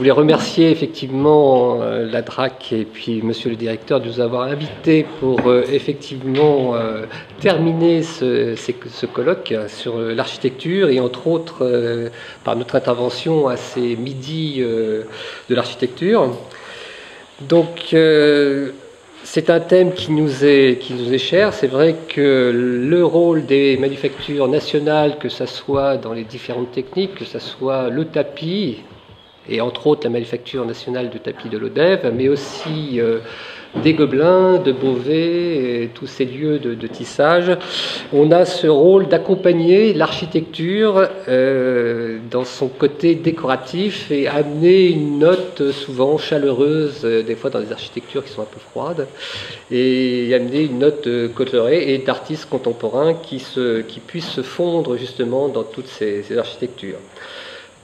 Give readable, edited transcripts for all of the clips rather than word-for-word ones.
voulais remercier effectivement la DRAC et puis monsieur le directeur de nous avoir invités pour effectivement terminer ce colloque sur l'architecture et entre autres par notre intervention à ces midis de l'architecture. Donc c'est un thème qui nous est cher. C'est vrai que le rôle des manufactures nationales, que ce soit dans les différentes techniques, que ce soit le tapis, et entre autres la manufacture nationale de tapis de l'Odève, mais aussi des Gobelins, de Beauvais, et tous ces lieux de tissage. On a ce rôle d'accompagner l'architecture dans son côté décoratif et amener une note souvent chaleureuse, des fois dans des architectures qui sont un peu froides, et amener une note colorée et d'artistes contemporains qui puissent se fondre justement dans toutes ces architectures.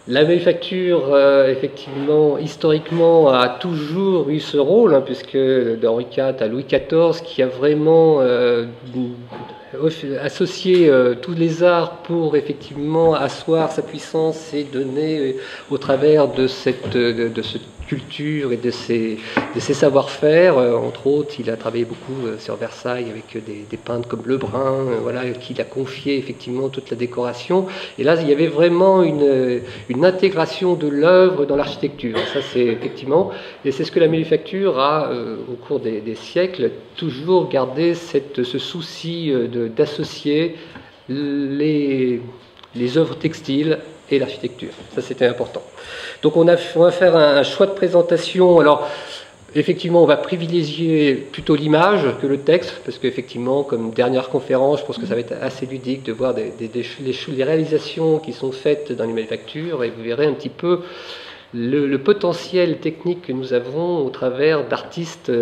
La manufacture, effectivement, historiquement, a toujours eu ce rôle, puisque d'Henri IV à Louis XIV, qui a vraiment associé tous les arts pour effectivement asseoir sa puissance et donner, au travers de cette culture et de ces savoir-faire, entre autres, il a travaillé beaucoup sur Versailles avec des peintres comme Lebrun, voilà, qui a confié effectivement toute la décoration. Et là, il y avait vraiment une intégration de l'œuvre dans l'architecture. Ça, c'est effectivement, et c'est ce que la manufacture a, au cours des siècles, toujours gardé ce souci d'associer les œuvres textiles et l'architecture. Ça, c'était important. Donc, on va faire un choix de présentation. Alors, effectivement, on va privilégier plutôt l'image que le texte, parce qu'effectivement, comme dernière conférence, je pense que ça va être assez ludique de voir les réalisations qui sont faites dans les manufactures, et vous verrez un petit peu le potentiel technique que nous avons au travers d'artistes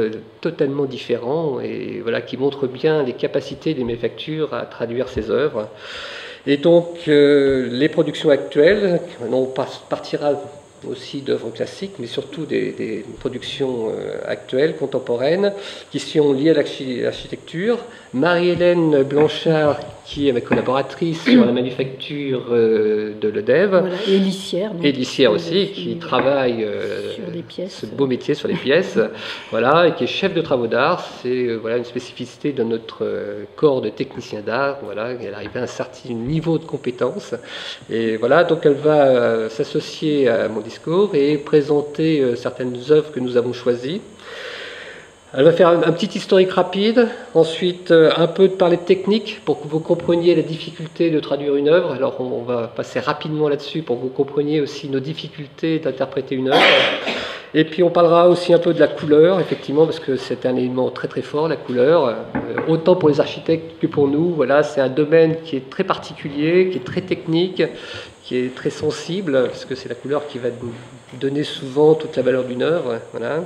totalement différents, et voilà, qui montrent bien les capacités des manufactures à traduire ces œuvres. Et donc, les productions actuelles, on partira aussi d'œuvres classiques, mais surtout des productions actuelles, contemporaines, qui sont liées à l'architecture. Marie-Hélène Blanchard, qui est ma collaboratrice sur la manufacture de l'Odève. Voilà, et Lissière. Et Lissière aussi, qui travaille sur des pièces. Ce beau métier sur les pièces, voilà, et qui est chef de travaux d'art. C'est voilà, une spécificité de notre corps de technicien d'art. Voilà, elle arrive à un certain niveau de compétence. Et voilà, donc elle va s'associer à mon discours et présenter certaines œuvres que nous avons choisies. Elle va faire un petit historique rapide, ensuite un peu de parler de technique pour que vous compreniez la difficulté de traduire une œuvre. Alors on va passer rapidement là-dessus pour que vous compreniez aussi nos difficultés d'interpréter une œuvre. Et puis on parlera aussi un peu de la couleur, effectivement, parce que c'est un élément très très fort, la couleur, autant pour les architectes que pour nous. Voilà, c'est un domaine qui est très particulier, qui est très technique, qui est très sensible, parce que c'est la couleur qui va donner souvent toute la valeur d'une œuvre. Voilà.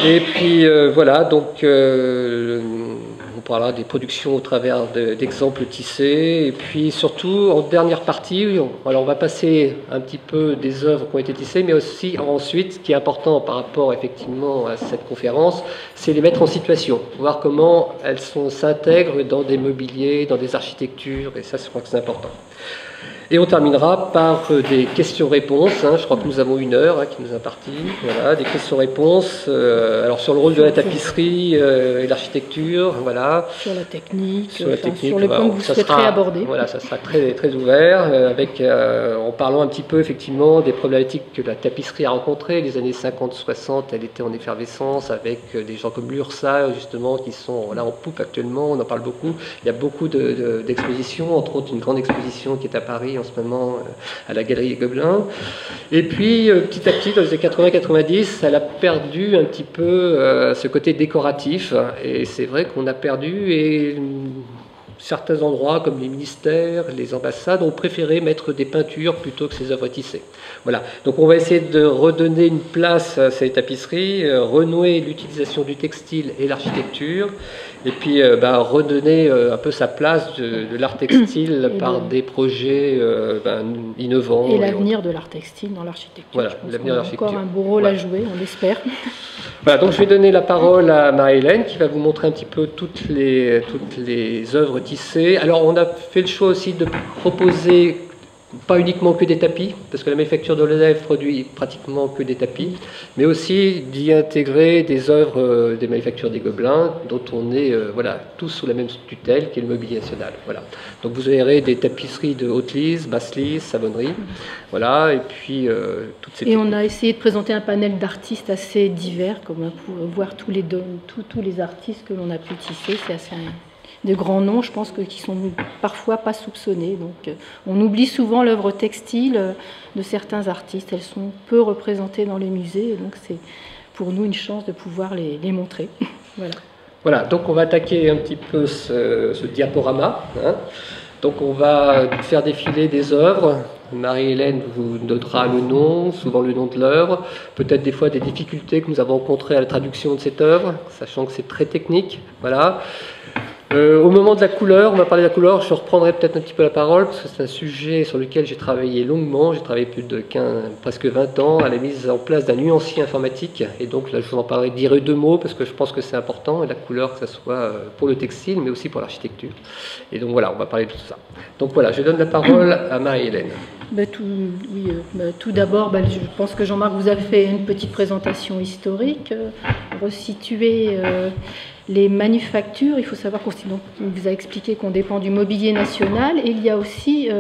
Et puis voilà, donc on parlera des productions au travers d'exemples tissés. Et puis surtout, en dernière partie, alors on va passer un petit peu des œuvres qui ont été tissées, mais aussi ensuite, ce qui est important par rapport effectivement à cette conférence, c'est les mettre en situation, voir comment elles s'intègrent dans des mobiliers, dans des architectures, et ça, je crois que c'est important. Et on terminera par des questions-réponses. Je crois que nous avons 1 heure qui nous est impartie. Voilà, des questions-réponses. Alors sur le rôle de la tapisserie et l'architecture, voilà. Sur la technique, sur le point que vous souhaiterez aborder. Voilà, ça sera très très ouvert, en parlant un petit peu effectivement des problématiques que la tapisserie a rencontrées. Les années 50-60, elle était en effervescence avec des gens comme l'URSA justement qui sont là en poupe actuellement. On en parle beaucoup. Il y a beaucoup d'expositions, entre autres une grande exposition qui est à Paris en ce moment à la Galerie Gobelins. Et puis petit à petit dans les années 80-90, elle a perdu un petit peu ce côté décoratif, et c'est vrai qu'on a perdu, et certains endroits comme les ministères, les ambassades ont préféré mettre des peintures plutôt que ces œuvres tissées. Voilà, donc on va essayer de redonner une place à ces tapisseries, renouer l'utilisation du textile et l'architecture, et puis redonner un peu sa place de l'art textile par des projets innovants. Et l'avenir de l'art textile dans l'architecture. Voilà, l'avenir de l'architecture. Encore un beau rôle à jouer, on l'espère. Voilà, donc je vais donner la parole à Marie-Hélène qui va vous montrer un petit peu toutes les œuvres tissées. Alors on a fait le choix aussi de proposer pas uniquement que des tapis, parce que la manufacture de l'ODEV produit pratiquement que des tapis, mais aussi d'y intégrer des œuvres des manufactures des Gobelins, dont on est voilà, tous sous la même tutelle, qui est le mobilier national. Voilà. Donc vous verrez des tapisseries de haute lisse, basse lisse, savonnerie, voilà, et puis toutes ces... Et on a essayé de présenter un panel d'artistes assez divers, comme on peut voir tous les artistes que l'on a pu tisser, c'est assez... de grands noms, je pense, qui sont parfois pas soupçonnés. Donc, on oublie souvent l'œuvre textile de certains artistes. Elles sont peu représentées dans les musées, et donc c'est pour nous une chance de pouvoir les montrer. Voilà. Voilà, donc on va attaquer un petit peu ce diaporama. Hein. Donc on va faire défiler des œuvres. Marie-Hélène vous donnera le nom, souvent le nom de l'œuvre, peut-être des fois des difficultés que nous avons rencontrées à la traduction de cette œuvre, sachant que c'est très technique. Voilà. Au moment de la couleur, on va parler de la couleur, je reprendrai peut-être un petit peu la parole, parce que c'est un sujet sur lequel j'ai travaillé longuement, j'ai travaillé plus de presque 20 ans à la mise en place d'un nuancier informatique, et donc là je vous en parlerai, dirai 2 mots, parce que je pense que c'est important, la couleur, que ce soit pour le textile, mais aussi pour l'architecture. Et donc voilà, on va parler de tout ça. Donc voilà, je donne la parole à Marie-Hélène. Tout d'abord, je pense que Jean-Marc vous a fait une petite présentation historique, resituer les manufactures. Il faut savoir qu'on vous a expliqué qu'on dépend du mobilier national, et il y a aussi,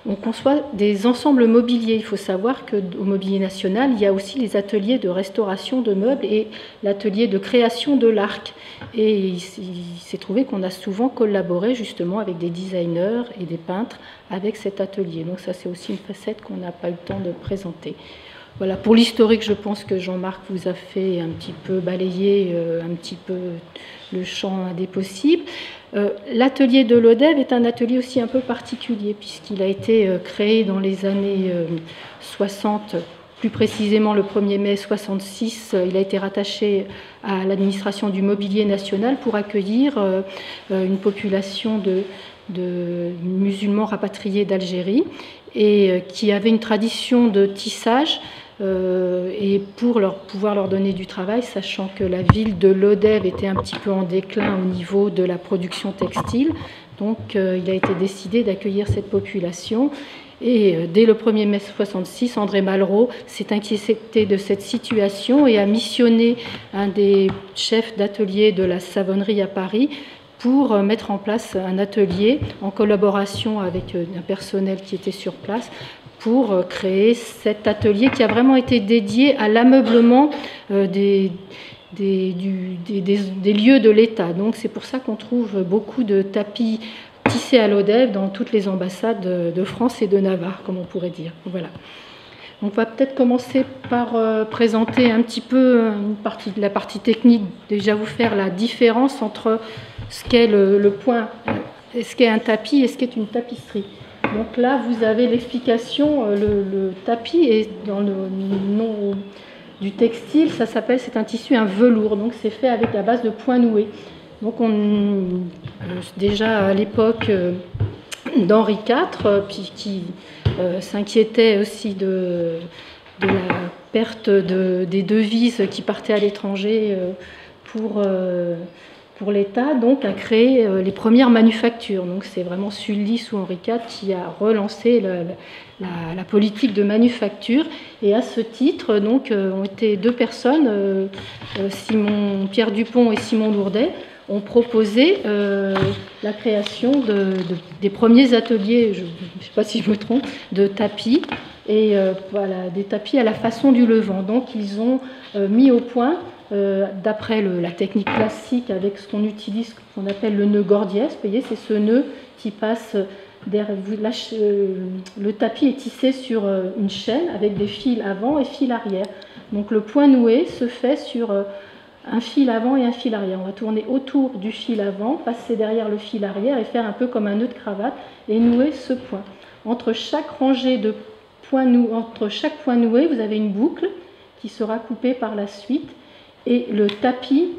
on conçoit des ensembles mobiliers. Il faut savoir qu'au mobilier national, il y a aussi les ateliers de restauration de meubles et l'atelier de création de l'arc. Et il s'est trouvé qu'on a souvent collaboré justement avec des designers et des peintres avec cet atelier. Donc ça, c'est aussi une facette qu'on n'a pas eu le temps de présenter. Voilà, pour l'historique, je pense que Jean-Marc vous a fait un petit peu balayer un petit peu le champ des possibles. L'atelier de l'ODEV est un atelier aussi un peu particulier, puisqu'il a été créé dans les années 60, plus précisément le 1er mai 66. Il a été rattaché à l'administration du mobilier national pour accueillir une population de musulmans rapatriés d'Algérie et qui avait une tradition de tissage. Et pour pouvoir leur donner du travail, sachant que la ville de l'ODEV était un petit peu en déclin au niveau de la production textile, donc il a été décidé d'accueillir cette population. Et dès le 1er mai 66, André Malraux s'est inquiété de cette situation et a missionné un des chefs d'atelier de la savonnerie à Paris pour mettre en place un atelier en collaboration avec un personnel qui était sur place, pour créer cet atelier qui a vraiment été dédié à l'ameublement des lieux de l'État. Donc c'est pour ça qu'on trouve beaucoup de tapis tissés à l'ODEV dans toutes les ambassades de France et de Navarre, comme on pourrait dire. Voilà. Donc on va peut-être commencer par présenter un petit peu la partie technique, déjà vous faire la différence entre ce qu'est le point, ce qu'est un tapis et ce qu'est une tapisserie. Donc là, vous avez l'explication, le tapis est dans le nom du textile, c'est un tissu, un velours, donc c'est fait avec la base de point noué. Donc déjà à l'époque d'Henri IV, qui s'inquiétait aussi de la perte des devises qui partaient à l'étranger pour l'État, donc a créé les premières manufactures. Donc c'est vraiment Sully sous Henri IV qui a relancé la politique de manufacture. Et à ce titre, donc, ont été 2 personnes, Pierre Dupont et Simon Lourdet, ont proposé la création des premiers ateliers, je ne sais pas si je me trompe, de tapis, et voilà, des tapis à la façon du Levant. Donc ils ont mis au point, d'après la technique classique avec ce qu'on utilise, qu'on appelle le nœud Gordiès. Vous voyez, c'est ce nœud qui passe derrière. Le tapis est tissé sur une chaîne avec des fils avant et fils arrière. Donc le point noué se fait sur un fil avant et un fil arrière. On va tourner autour du fil avant, passer derrière le fil arrière et faire un peu comme un nœud de cravate et nouer ce point. Entre chaque rangée de entre chaque point noué, vous avez une boucle qui sera coupée par la suite. Et le tapis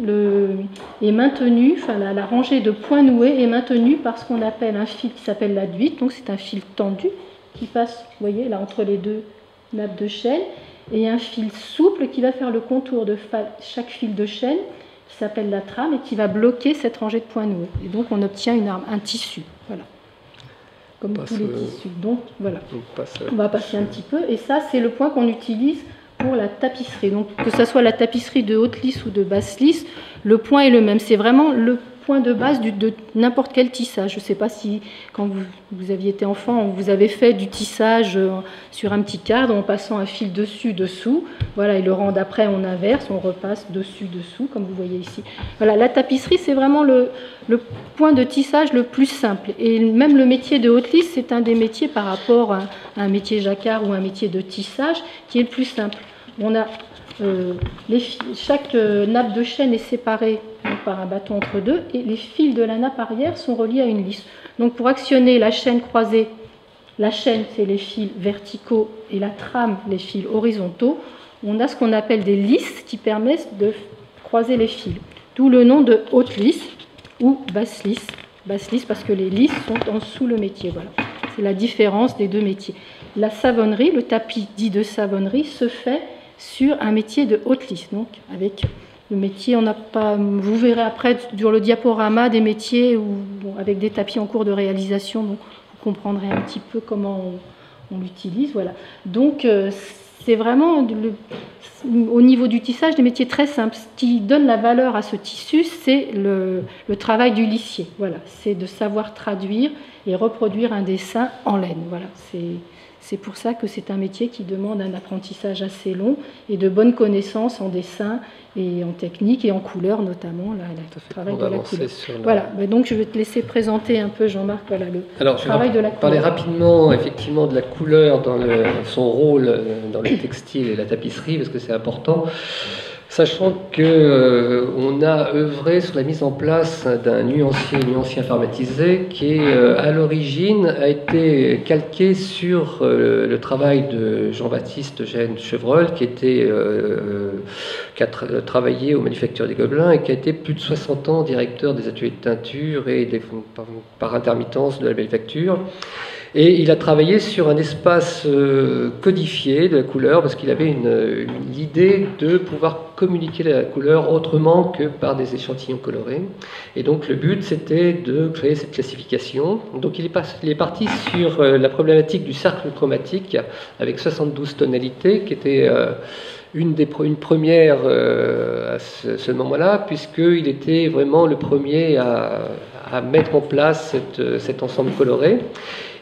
est maintenu, enfin la rangée de points noués est maintenue par ce qu'on appelle un fil qui s'appelle la duite. Donc c'est un fil tendu qui passe, vous voyez, là entre les 2 nappes de chaîne, et un fil souple qui va faire le contour de chaque fil de chaîne, qui s'appelle la trame, et qui va bloquer cette rangée de points noués. Et donc on obtient un tissu. Voilà. comme tous les tissus. Donc voilà, on va passer un petit peu. Et ça, c'est le point qu'on utilise pour la tapisserie. Donc que ce soit la tapisserie de haute lisse ou de basse lisse, le point est le même. C'est vraiment le point de base de n'importe quel tissage. Je ne sais pas si, quand vous aviez été enfant, vous avez fait du tissage sur un petit cadre en passant un fil dessus, dessous. Voilà, et le rang d'après, on inverse, on repasse dessus, dessous, comme vous voyez ici. Voilà, la tapisserie, c'est vraiment le point de tissage le plus simple. Et même le métier de haute lisse, c'est un des métiers par rapport à un métier jacquard ou un métier de tissage qui est le plus simple. On a chaque nappe de chaîne est séparée par un bâton entre deux et les fils de la nappe arrière sont reliés à une lisse. Donc pour actionner la chaîne croisée, la chaîne c'est les fils verticaux et la trame les fils horizontaux, on a ce qu'on appelle des lisses qui permettent de croiser les fils. D'où le nom de haute lisse ou basse lisse. Basse lisse parce que les lisses sont en dessous le métier. Voilà. C'est la différence des deux métiers. La savonnerie, le tapis dit de savonnerie, se fait sur un métier de haute lisse. Donc, avec le métier, on n'a pas. Vous verrez après sur le diaporama des métiers avec des tapis en cours de réalisation. Donc, vous comprendrez un petit peu comment on l'utilise. Voilà. Donc, c'est vraiment au niveau du tissage des métiers très simples. Ce qui donne la valeur à ce tissu, c'est le travail du lissier. Voilà. C'est de savoir traduire et reproduire un dessin en laine. Voilà. C'est pour ça que c'est un métier qui demande un apprentissage assez long et de bonnes connaissances en dessin et en technique et en couleur notamment, le travail de la couleur. Voilà, donc je vais te laisser présenter un peu, Jean-Marc, voilà, travail de la couleur. Parler rapidement effectivement de la couleur dans son rôle dans le textile et la tapisserie, parce que c'est important. Sachant qu'on a œuvré sur la mise en place d'un nuancier informatisé qui, à l'origine, a été calqué sur le travail de Jean-Baptiste Eugène Chevreul, qui a travaillé aux Manufactures des Gobelins et qui a été plus de 60 ans directeur des ateliers de teinture et par intermittence de la manufacture. Et il a travaillé sur un espace codifié de la couleur parce qu'il avait l'idée de pouvoir communiquer la couleur autrement que par des échantillons colorés. Et donc le but, c'était de créer cette classification. Donc il est parti sur la problématique du cercle chromatique avec 72 tonalités qui était une première à ce moment-là, puisqu'il était vraiment le premier à mettre en place cet ensemble coloré.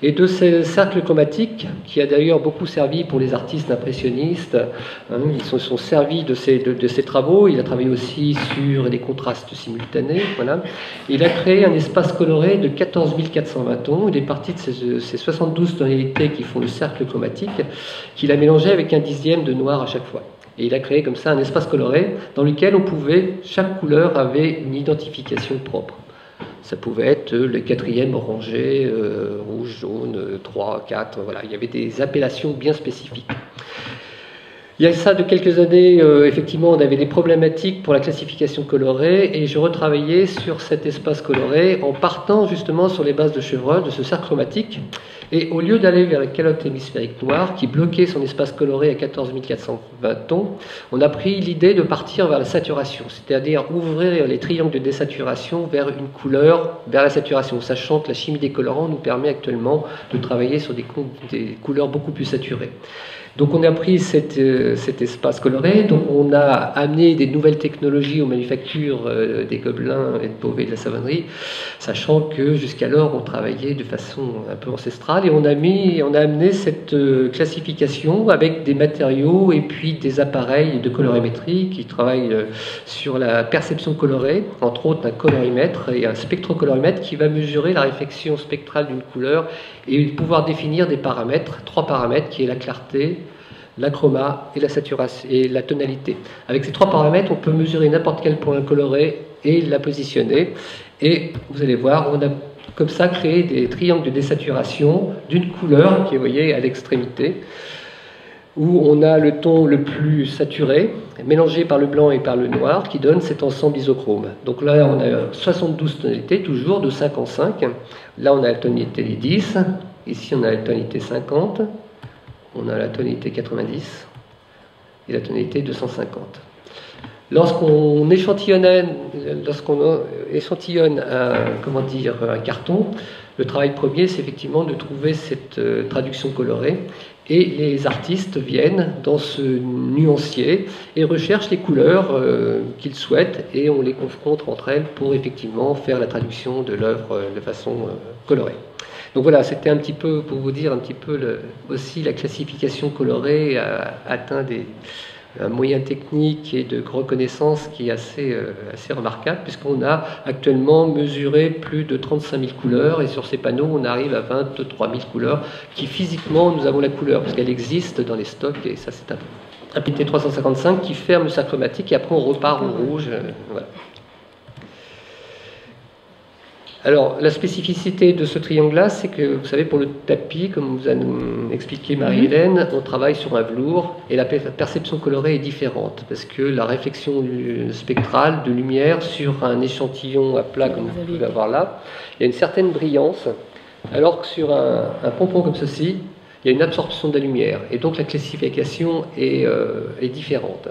Et de ces cercles chromatiques, qui a d'ailleurs beaucoup servi pour les artistes impressionnistes, ils se sont servis de ces travaux. Il a travaillé aussi sur des contrastes simultanés. Voilà. Il a créé un espace coloré de 14 420 tons. Il est parti de ces 72 tonalités qui font le cercle chromatique, qu'il a mélangé avec un dixième de noir à chaque fois. Et il a créé comme ça un espace coloré dans lequel chaque couleur avait une identification propre. Ça pouvait être le quatrième orangé, rouge, jaune, 3, 4, voilà. Il y avait des appellations bien spécifiques. Il y a ça de quelques années, effectivement, on avait des problématiques pour la classification colorée et je retravaillais sur cet espace coloré en partant justement sur les bases de Chevreul, de ce cercle chromatique. Et au lieu d'aller vers la calotte hémisphérique noire qui bloquait son espace coloré à 14 420 tons, on a pris l'idée de partir vers la saturation, c'est-à-dire ouvrir les triangles de désaturation vers une couleur, vers la saturation, sachant que la chimie des colorants nous permet actuellement de travailler sur des couleurs beaucoup plus saturées. Donc on a pris cet espace coloré, donc on a amené des nouvelles technologies aux manufactures des Gobelins et de Beauvais de la savonnerie, sachant que jusqu'alors on travaillait de façon un peu ancestrale et on a amené cette classification avec des matériaux et puis des appareils de colorimétrie qui travaillent sur la perception colorée, entre autres un colorimètre et un spectrocolorymètre qui va mesurer la réflexion spectrale d'une couleur et pouvoir définir des paramètres, 3 paramètres qui est la clarté, la chroma et la saturation et la tonalité. Avec ces 3 paramètres, on peut mesurer n'importe quel point coloré et la positionner. Et vous allez voir, on a comme ça créé des triangles de désaturation d'une couleur qui est, vous voyez, à l'extrémité, où on a le ton le plus saturé, mélangé par le blanc et par le noir, qui donne cet ensemble isochrome. Donc là, on a 72 tonalités, toujours de 5 en 5. Là, on a la tonalité 10. Ici, on a la tonalité 50. On a la tonalité 90 et la tonalité 250. Lorsqu'on échantillonne un carton, Le travail premier, c'est effectivement de trouver cette traduction colorée. Et les artistes viennent dans ce nuancier et recherchent les couleurs qu'ils souhaitent et on les confronte entre elles pour effectivement faire la traduction de l'œuvre de façon colorée. Donc voilà, c'était un petit peu pour vous dire un petit peu aussi la classification colorée a atteint un moyen technique et de reconnaissance qui est assez remarquable, puisqu'on a actuellement mesuré plus de 35 000 couleurs, et sur ces panneaux, on arrive à 23 000 couleurs, qui physiquement, nous avons la couleur, parce qu'elle existe dans les stocks, et ça c'est un PT 355 qui ferme le sac chromatique, et après on repart au rouge. Voilà. Alors, la spécificité de ce triangle-là, c'est que, vous savez, pour le tapis, comme vous a expliqué Marie-Hélène, on travaille sur un velours et la perception colorée est différente parce que la réflexion spectrale de lumière sur un échantillon à plat, comme vous pouvez avoir là, il y a une certaine brillance, alors que sur un pompon comme ceci, il y a une absorption de la lumière et donc la classification est différente.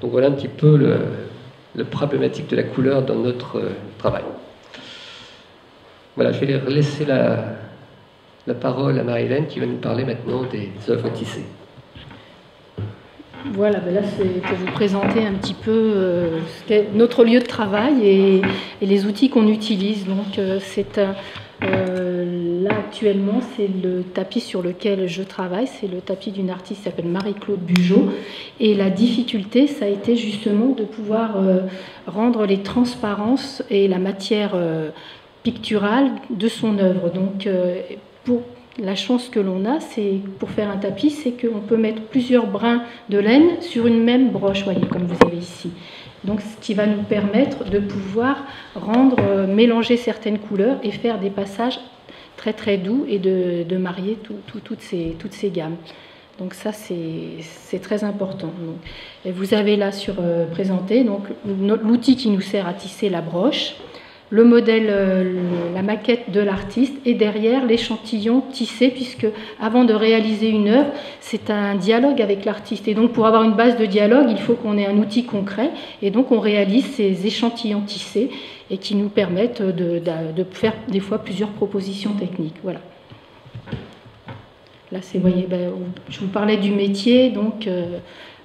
Donc voilà un petit peu le problématique de la couleur dans notre travail. Voilà, je vais laisser la parole à Marie-Hélène qui va nous parler maintenant des œuvres tissées. Voilà, ben là c'est pour vous présenter un petit peu ce qu'est notre lieu de travail et les outils qu'on utilise. Donc là actuellement c'est le tapis sur lequel je travaille, c'est le tapis d'une artiste qui s'appelle Marie-Claude Bugeaud. Et la difficulté, ça a été justement de pouvoir rendre les transparences et la matière picturale de son œuvre. Donc, pour la chance que l'on a, c'est pour faire un tapis, c'est qu'on peut mettre plusieurs brins de laine sur une même broche, voyez, comme vous avez ici. Donc, ce qui va nous permettre de pouvoir mélanger certaines couleurs et faire des passages très très doux et de marier toutes ces gammes. Donc ça, c'est très important. Donc, et vous avez là présenté donc l'outil qui nous sert à tisser la broche, le modèle, la maquette de l'artiste et derrière l'échantillon tissé, puisque avant de réaliser une œuvre, c'est un dialogue avec l'artiste. Et donc pour avoir une base de dialogue, il faut qu'on ait un outil concret. Et donc on réalise ces échantillons tissés et qui nous permettent de faire des fois plusieurs propositions techniques. Voilà. Là, vous voyez, je vous parlais du métier donc,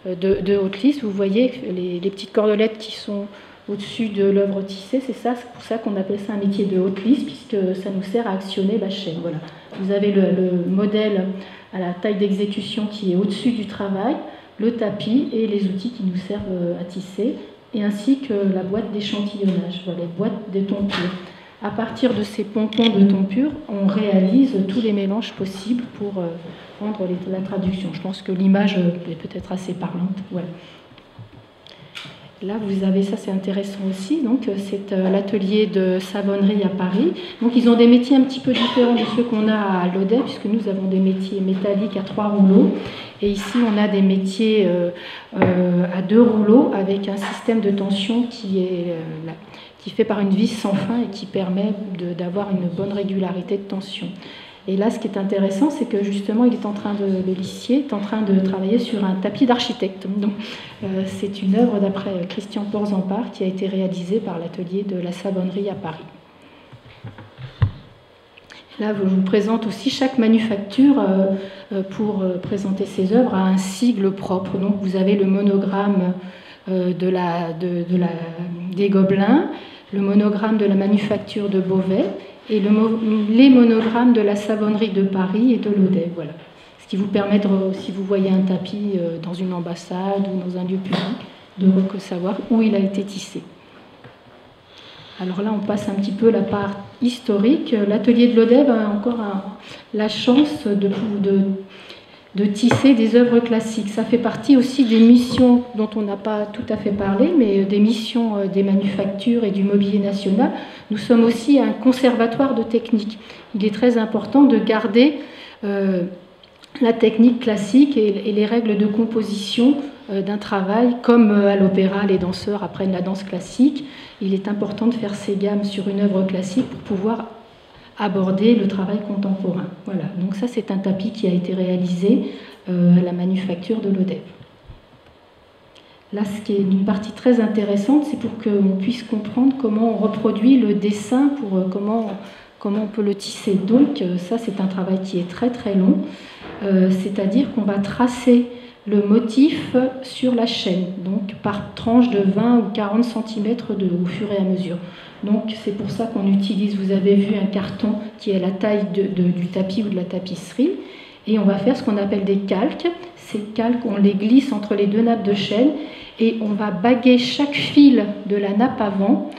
de Haute-Lisse. Vous voyez les petites cordelettes qui sont au-dessus de l'œuvre tissée, c'est pour ça qu'on appelle ça un métier de Haute-Lisse, puisque ça nous sert à actionner la chaîne. Voilà. Vous avez le modèle à la taille d'exécution qui est au-dessus du travail, le tapis et les outils qui nous servent à tisser, et ainsi que la boîte d'échantillonnage, voilà, les boîtes de tompure. À partir de ces pompons de tompure, on réalise tous les mélanges possibles pour rendre la traduction. Je pense que l'image est peut-être assez parlante. Voilà. Là, vous avez, ça c'est intéressant aussi, donc c'est l'atelier de savonnerie à Paris. Donc ils ont des métiers un petit peu différents de ceux qu'on a à Lodève, puisque nous avons des métiers métalliques à 3 rouleaux. Et ici, on a des métiers à 2 rouleaux avec un système de tension qui est fait par une vis sans fin et qui permet d'avoir une bonne régularité de tension. Et là, ce qui est intéressant, c'est que justement, le lissier est en train de travailler sur un tapis d'architecte. Donc, c'est une œuvre d'après Christian Porzampar qui a été réalisée par l'atelier de la savonnerie à Paris. Là, je vous présente aussi chaque manufacture pour présenter ses œuvres a un sigle propre. Donc, vous avez le monogramme des Gobelins, le monogramme de la manufacture de Beauvais et les monogrammes de la savonnerie de Paris et de Lodève. Voilà. Ce qui vous permet, si vous voyez un tapis dans une ambassade ou dans un lieu public, de savoir où il a été tissé. Alors là, on passe un petit peu la part historique. L'atelier de Lodève a encore la chance de tisser des œuvres classiques. Ça fait partie aussi des missions dont on n'a pas tout à fait parlé, mais des missions des manufactures et du mobilier national. Nous sommes aussi un conservatoire de technique. Il est très important de garder la technique classique et les règles de composition d'un travail, comme à l'opéra, les danseurs apprennent la danse classique. Il est important de faire ces gammes sur une œuvre classique pour pouvoir aborder le travail contemporain. Voilà. Donc ça, c'est un tapis qui a été réalisé à la manufacture de Lodève. Là, ce qui est une partie très intéressante, c'est pour qu'on puisse comprendre comment on reproduit le dessin, comment comment on peut le tisser. Donc ça, c'est un travail qui est très très long, c'est-à-dire qu'on va tracer le motif sur la chaîne, donc par tranche de 20 ou 40 cm au fur et à mesure. Donc c'est pour ça qu'on utilise, vous avez vu un carton qui est la taille du tapis ou de la tapisserie, et on va faire ce qu'on appelle des calques. Ces calques, on les glisse entre les deux nappes de chaîne et on va baguer chaque fil de la nappe avant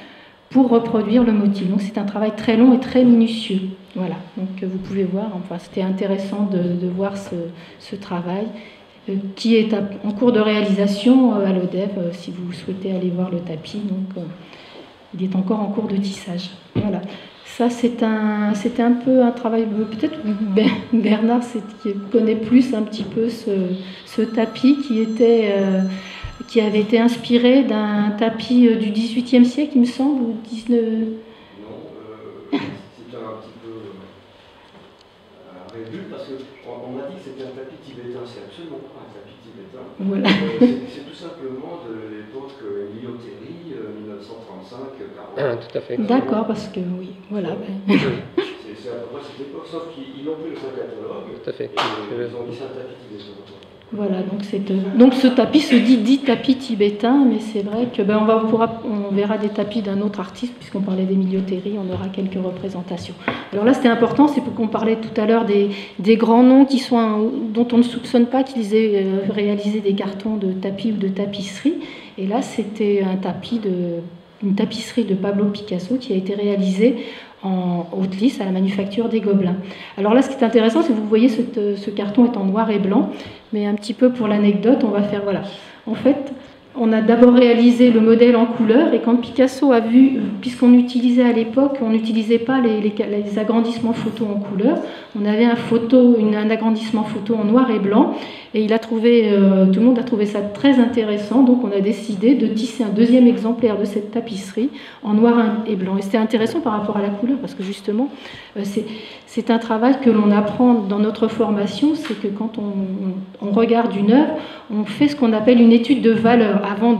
pour reproduire le motif. Donc c'est un travail très long et très minutieux. Voilà, donc vous pouvez voir, enfin c'était intéressant de voir ce travail qui est en cours de réalisation à l'ODEV, si vous souhaitez aller voir le tapis. Donc il est encore en cours de tissage. Voilà. Ça, c'était un peu un travail, peut-être Bernard qui connaît plus un petit peu ce tapis qui avait été inspiré d'un tapis du XVIIIe siècle, il me semble, ou 19... Non, c'était un petit peu réduit, parce qu'on m'a dit que c'était un tapis tibétain, c'est absolument pas un tapis tibétain. Voilà. C'est tout simplement de l'époque Lyotérie, 1935-40. Ah, tout à fait. D'accord, parce que oui, voilà. C'est à peu près cette époque, sauf qu'ils ont pris le catalogue. Tout à fait. Et ils ont dit c'est un tapis tibétain. Voilà, donc ce tapis se dit tapis tibétain, mais c'est vrai que on verra des tapis d'un autre artiste, puisqu'on parlait d'Emilio Terry, on aura quelques représentations. Alors là, c'était important, c'est pour qu'on parlait tout à l'heure des grands noms dont on ne soupçonne pas qu'ils aient réalisé des cartons de tapis ou de tapisserie. Et là, c'était une tapisserie de Pablo Picasso qui a été réalisée en haute lisse à la manufacture des Gobelins. Alors là, ce qui est intéressant, c'est que vous voyez ce carton est en noir et blanc, mais un petit peu pour l'anecdote, on va faire, voilà. En fait, on a d'abord réalisé le modèle en couleur, et quand Picasso a vu, puisqu'on utilisait à l'époque, on n'utilisait pas les agrandissements photo en couleur, on avait un agrandissement photo en noir et blanc, et tout le monde a trouvé ça très intéressant, donc on a décidé de tisser un deuxième exemplaire de cette tapisserie en noir et blanc. Et c'était intéressant par rapport à la couleur, parce que justement, c'est un travail que l'on apprend dans notre formation, c'est que quand on regarde une œuvre, on fait ce qu'on appelle une étude de valeur. Avant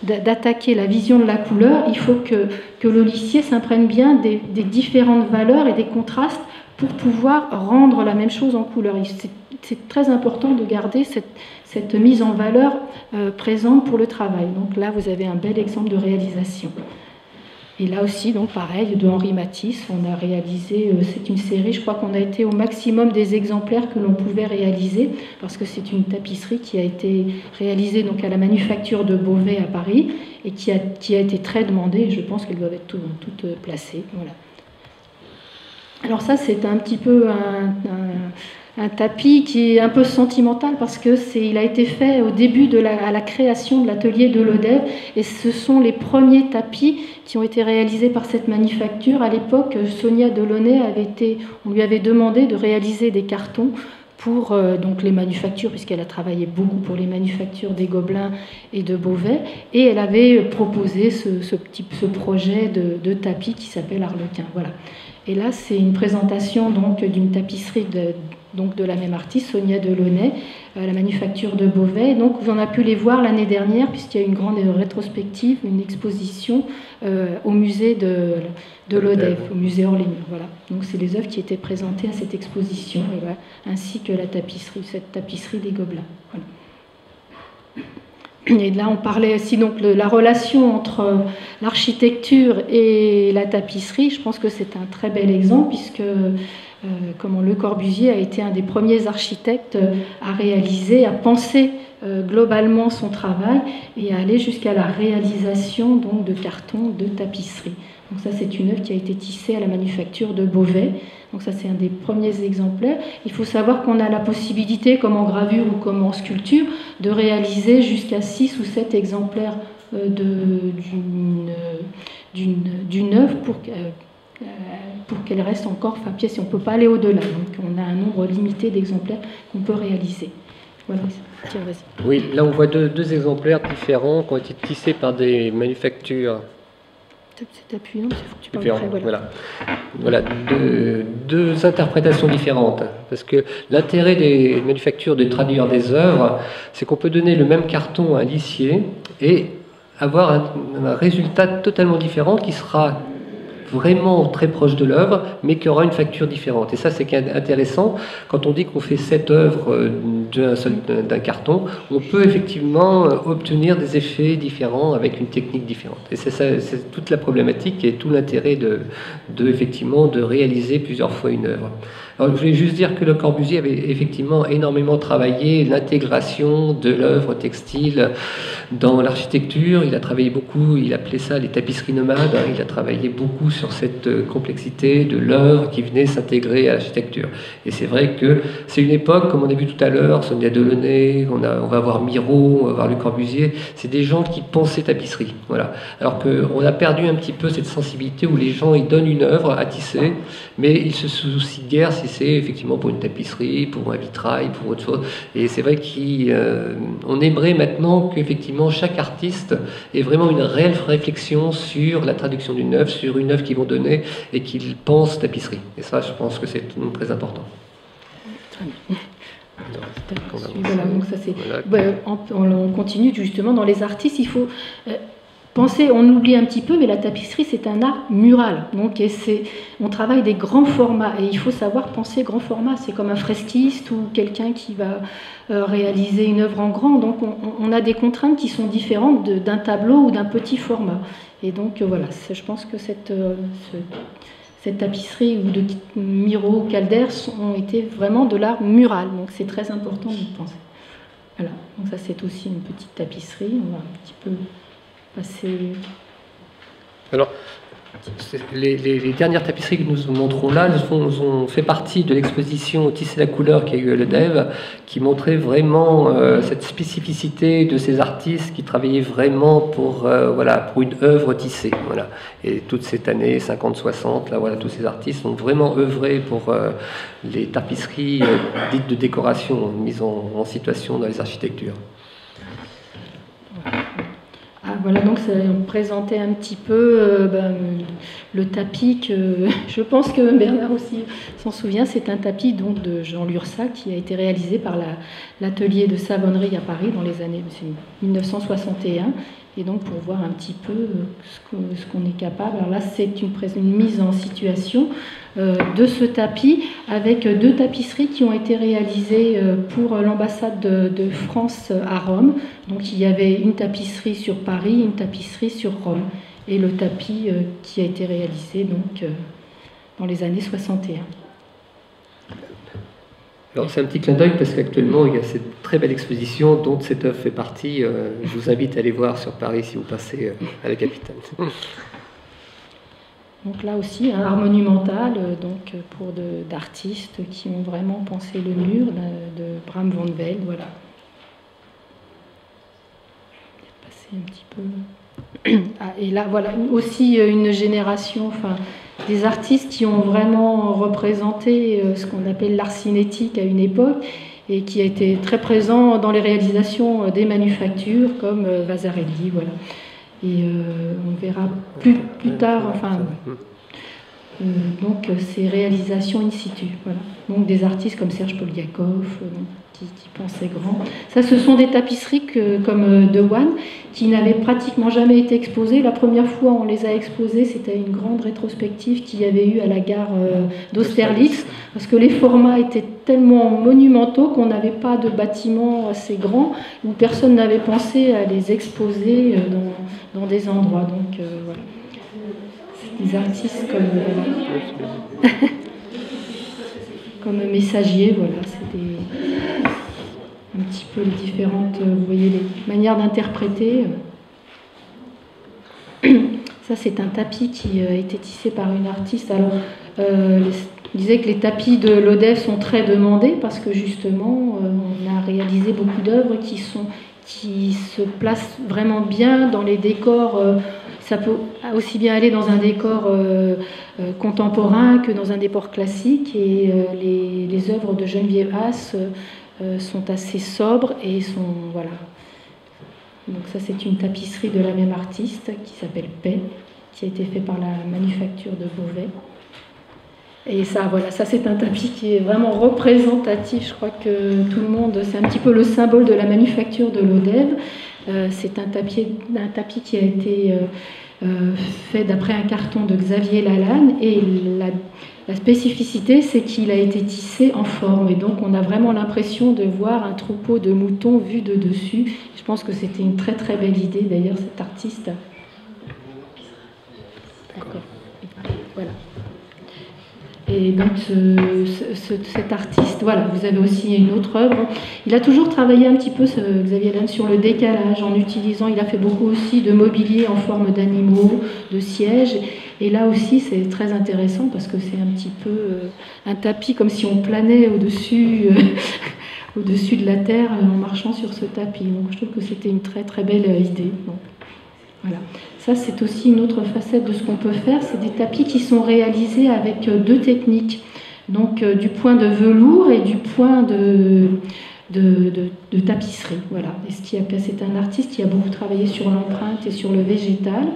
d'attaquer la vision de la couleur, il faut que le lissier s'imprègne bien des différentes valeurs et des contrastes pour pouvoir rendre la même chose en couleur. C'est très important de garder cette mise en valeur présente pour le travail. Donc là, vous avez un bel exemple de réalisation. Et là aussi, donc pareil, de Henri Matisse, on a réalisé, c'est une série, je crois qu'on a été au maximum des exemplaires que l'on pouvait réaliser, parce que c'est une tapisserie qui a été réalisée donc à la manufacture de Beauvais à Paris, et qui a été très demandée, et je pense qu'elles doivent être toutes placées. Voilà. Alors ça, c'est un petit peu un tapis qui est un peu sentimental parce que il a été fait au début à la création de l'atelier de l'ODEV, et ce sont les premiers tapis qui ont été réalisés par cette manufacture. À l'époque, Sonia Delaunay on lui avait demandé de réaliser des cartons pour donc les manufactures, puisqu'elle a travaillé beaucoup pour les manufactures des Gobelins et de Beauvais, et elle avait proposé ce projet de tapis qui s'appelle Arlequin. Voilà. Et là, c'est une présentation donc d'une tapisserie de la même artiste, Sonia Delaunay, à la manufacture de Beauvais. Donc, on a pu les voir l'année dernière, puisqu'il y a une grande rétrospective, une exposition au musée de l'ODEV, au musée hors les murs. Voilà. Donc, c'est les œuvres qui étaient présentées à cette exposition, et voilà, ainsi que cette tapisserie des Gobelins. Voilà. Et là, on parlait aussi donc de la relation entre l'architecture et la tapisserie. Je pense que c'est un très bel exemple, puisque Le Corbusier a été un des premiers architectes à réaliser, à penser globalement son travail et à aller jusqu'à la réalisation donc, de cartons de tapisserie. Donc ça, c'est une œuvre qui a été tissée à la manufacture de Beauvais. Donc ça, c'est un des premiers exemplaires. Il faut savoir qu'on a la possibilité, comme en gravure ou comme en sculpture, de réaliser jusqu'à 6 ou 7 exemplaires d'une œuvre pour qu'elle reste encore pièce. On ne peut pas aller au-delà. Donc on a un nombre limité d'exemplaires qu'on peut réaliser. Voilà. Tiens, vas-y. Oui, là on voit deux exemplaires différents qui ont été tissés par des manufactures. C'est appuyant, il faut que tu parles après, voilà, deux interprétations différentes. Parce que l'intérêt des manufactures de traduire des œuvres, c'est qu'on peut donner le même carton à un lissier et avoir un résultat totalement différent qui sera vraiment très proche de l'œuvre, mais qui aura une facture différente. Et ça, c'est intéressant. Quand on dit qu'on fait 7 œuvres d'un carton, on peut effectivement obtenir des effets différents avec une technique différente. Et c'est toute la problématique et tout l'intérêt effectivement, de réaliser plusieurs fois une œuvre. Alors, je voulais juste dire que Le Corbusier avait effectivement énormément travaillé l'intégration de l'œuvre textile dans l'architecture. Il a travaillé beaucoup, il appelait ça les tapisseries nomades. Il a travaillé beaucoup sur cette complexité de l'œuvre qui venait s'intégrer à l'architecture. Et c'est vrai que c'est une époque, comme on a vu tout à l'heure, Sonia Delaunay, on va voir Miro, on va voir Le Corbusier, c'est des gens qui pensaient tapisserie. Voilà. Alors qu'on a perdu un petit peu cette sensibilité où les gens ils donnent une œuvre à tisser, mais ils se soucient guère si c'est effectivement pour une tapisserie, pour un vitrail, pour autre chose. Et c'est vrai qu'on aimerait maintenant qu'effectivement chaque artiste ait vraiment une réelle réflexion sur la traduction d'une œuvre, sur une œuvre qu'ils vont donner et qu'ils pensent tapisserie. Et ça, je pense que c'est très important. Très bien. Voilà, donc ça c'est. Voilà. On continue justement dans les artistes. Il faut penser, on oublie un petit peu, mais la tapisserie c'est un art mural. Donc on travaille des grands formats et il faut savoir penser grand format. C'est comme un fresquiste ou quelqu'un qui va réaliser une œuvre en grand. Donc on a des contraintes qui sont différentes d'un tableau ou d'un petit format. Et donc voilà, je pense que cette tapisserie ou de Miro, Calder ont été vraiment de l'art mural. Donc c'est très important d'y penser. Voilà, donc ça c'est aussi une petite tapisserie. On va un petit peu passer. Alors, les dernières tapisseries que nous vous montrons là, ont fait partie de l'exposition Tisser la couleur qui a eu à l'EDEV, qui montrait vraiment cette spécificité de ces artistes qui travaillaient vraiment pour une œuvre tissée. Voilà. Et toute cette année 50-60, là, voilà, tous ces artistes ont vraiment œuvré pour les tapisseries dites de décoration, mises en situation dans les architectures. Voilà, donc ça, on présentait un petit peu le tapis que je pense que Bernard aussi s'en souvient. C'est un tapis donc de Jean Lursac qui a été réalisé par l'atelier de savonnerie à Paris dans les années 1961. Et donc pour voir un petit peu ce qu'on est capable. Alors là, c'est une mise en situation de ce tapis avec 2 tapisseries qui ont été réalisées pour l'ambassade de France à Rome. Donc il y avait une tapisserie sur Paris, une tapisserie sur Rome. Et le tapis qui a été réalisé donc, dans les années 61. Alors c'est un petit clin d'œil parce qu'actuellement il y a cette très belle exposition dont cette œuvre fait partie. Je vous invite à aller voir sur Paris si vous passez à la capitale. Donc là aussi un art monumental pour d'artistes qui ont vraiment pensé le mur de Bram van Velde. Voilà. Passer un petit peu. Et là voilà aussi une génération. Des artistes qui ont vraiment représenté ce qu'on appelle l'art cinétique à une époque et qui a été très présent dans les réalisations des manufactures comme Vasarely, voilà. Et on verra plus tard, donc ces réalisations in situ, voilà. Donc des artistes comme Serge Poliakov, qui pensaient grand. Ça, ce sont des tapisseries comme De Wan, qui n'avaient pratiquement jamais été exposées. La première fois on les a exposées, c'était une grande rétrospective qu'il y avait eu à la gare d'Austerlitz, parce que les formats étaient tellement monumentaux qu'on n'avait pas de bâtiment assez grand, où personne n'avait pensé à les exposer dans des endroits. Donc voilà. Des artistes comme Messager, voilà, c'est un petit peu les différentes, vous voyez, les manières d'interpréter. Ça, c'est un tapis qui a été tissé par une artiste. Alors, on disait que les tapis de l'ODEV sont très demandés parce que justement, on a réalisé beaucoup d'œuvres qui se placent vraiment bien dans les décors. Ça peut aussi bien aller dans un décor contemporain que dans un décor classique. Et les œuvres de Geneviève Haas sont assez sobres et sont... Voilà. Donc ça, c'est une tapisserie de la même artiste qui s'appelle Paix, qui a été fait par la manufacture de Beauvais. Et ça, voilà, ça c'est un tapis qui est vraiment représentatif. Je crois que tout le monde, c'est un petit peu le symbole de la manufacture de l'ODEV. C'est un tapis qui a été fait d'après un carton de Xavier Lalanne, et la spécificité, c'est qu'il a été tissé en forme, et donc on a vraiment l'impression de voir un troupeau de moutons vu de dessus. Je pense que c'était une très très belle idée, d'ailleurs, cet artiste. D'accord. Voilà. Et donc cet artiste, voilà, vous avez aussi une autre œuvre. Il a toujours travaillé un petit peu, Xavier Lalanne, sur le décalage, en utilisant, il a fait beaucoup aussi de mobilier en forme d'animaux, de sièges. Et là aussi, c'est très intéressant parce que c'est un petit peu un tapis, comme si on planait au-dessus au-dessus de la terre en marchant sur ce tapis. Donc je trouve que c'était une très très belle idée. Donc, voilà. Ça, c'est aussi une autre facette de ce qu'on peut faire. C'est des tapis qui sont réalisés avec deux techniques. Donc du point de velours et du point de tapisserie. Voilà. Et c'est un artiste qui a beaucoup travaillé sur l'empreinte et sur le végétal.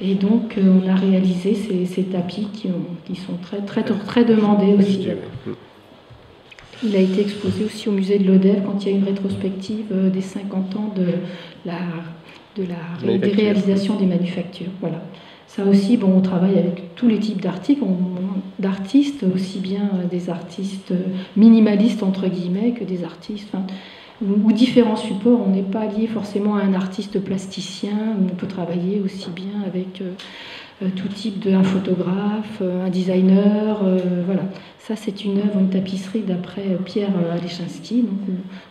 Et donc on a réalisé ces tapis qui sont très demandés aussi. Il a été exposé aussi au musée de l'Odève quand il y a eu une rétrospective des 50 ans des réalisations des manufactures. Voilà. Ça aussi, bon, on travaille avec tous les types d'artistes, aussi bien des artistes minimalistes entre guillemets que des artistes, ou différents supports. On n'est pas lié forcément à un artiste plasticien, on peut travailler aussi bien avec tout type un photographe, un designer, voilà. Ça, c'est une œuvre, une tapisserie d'après Pierre Alechinsky,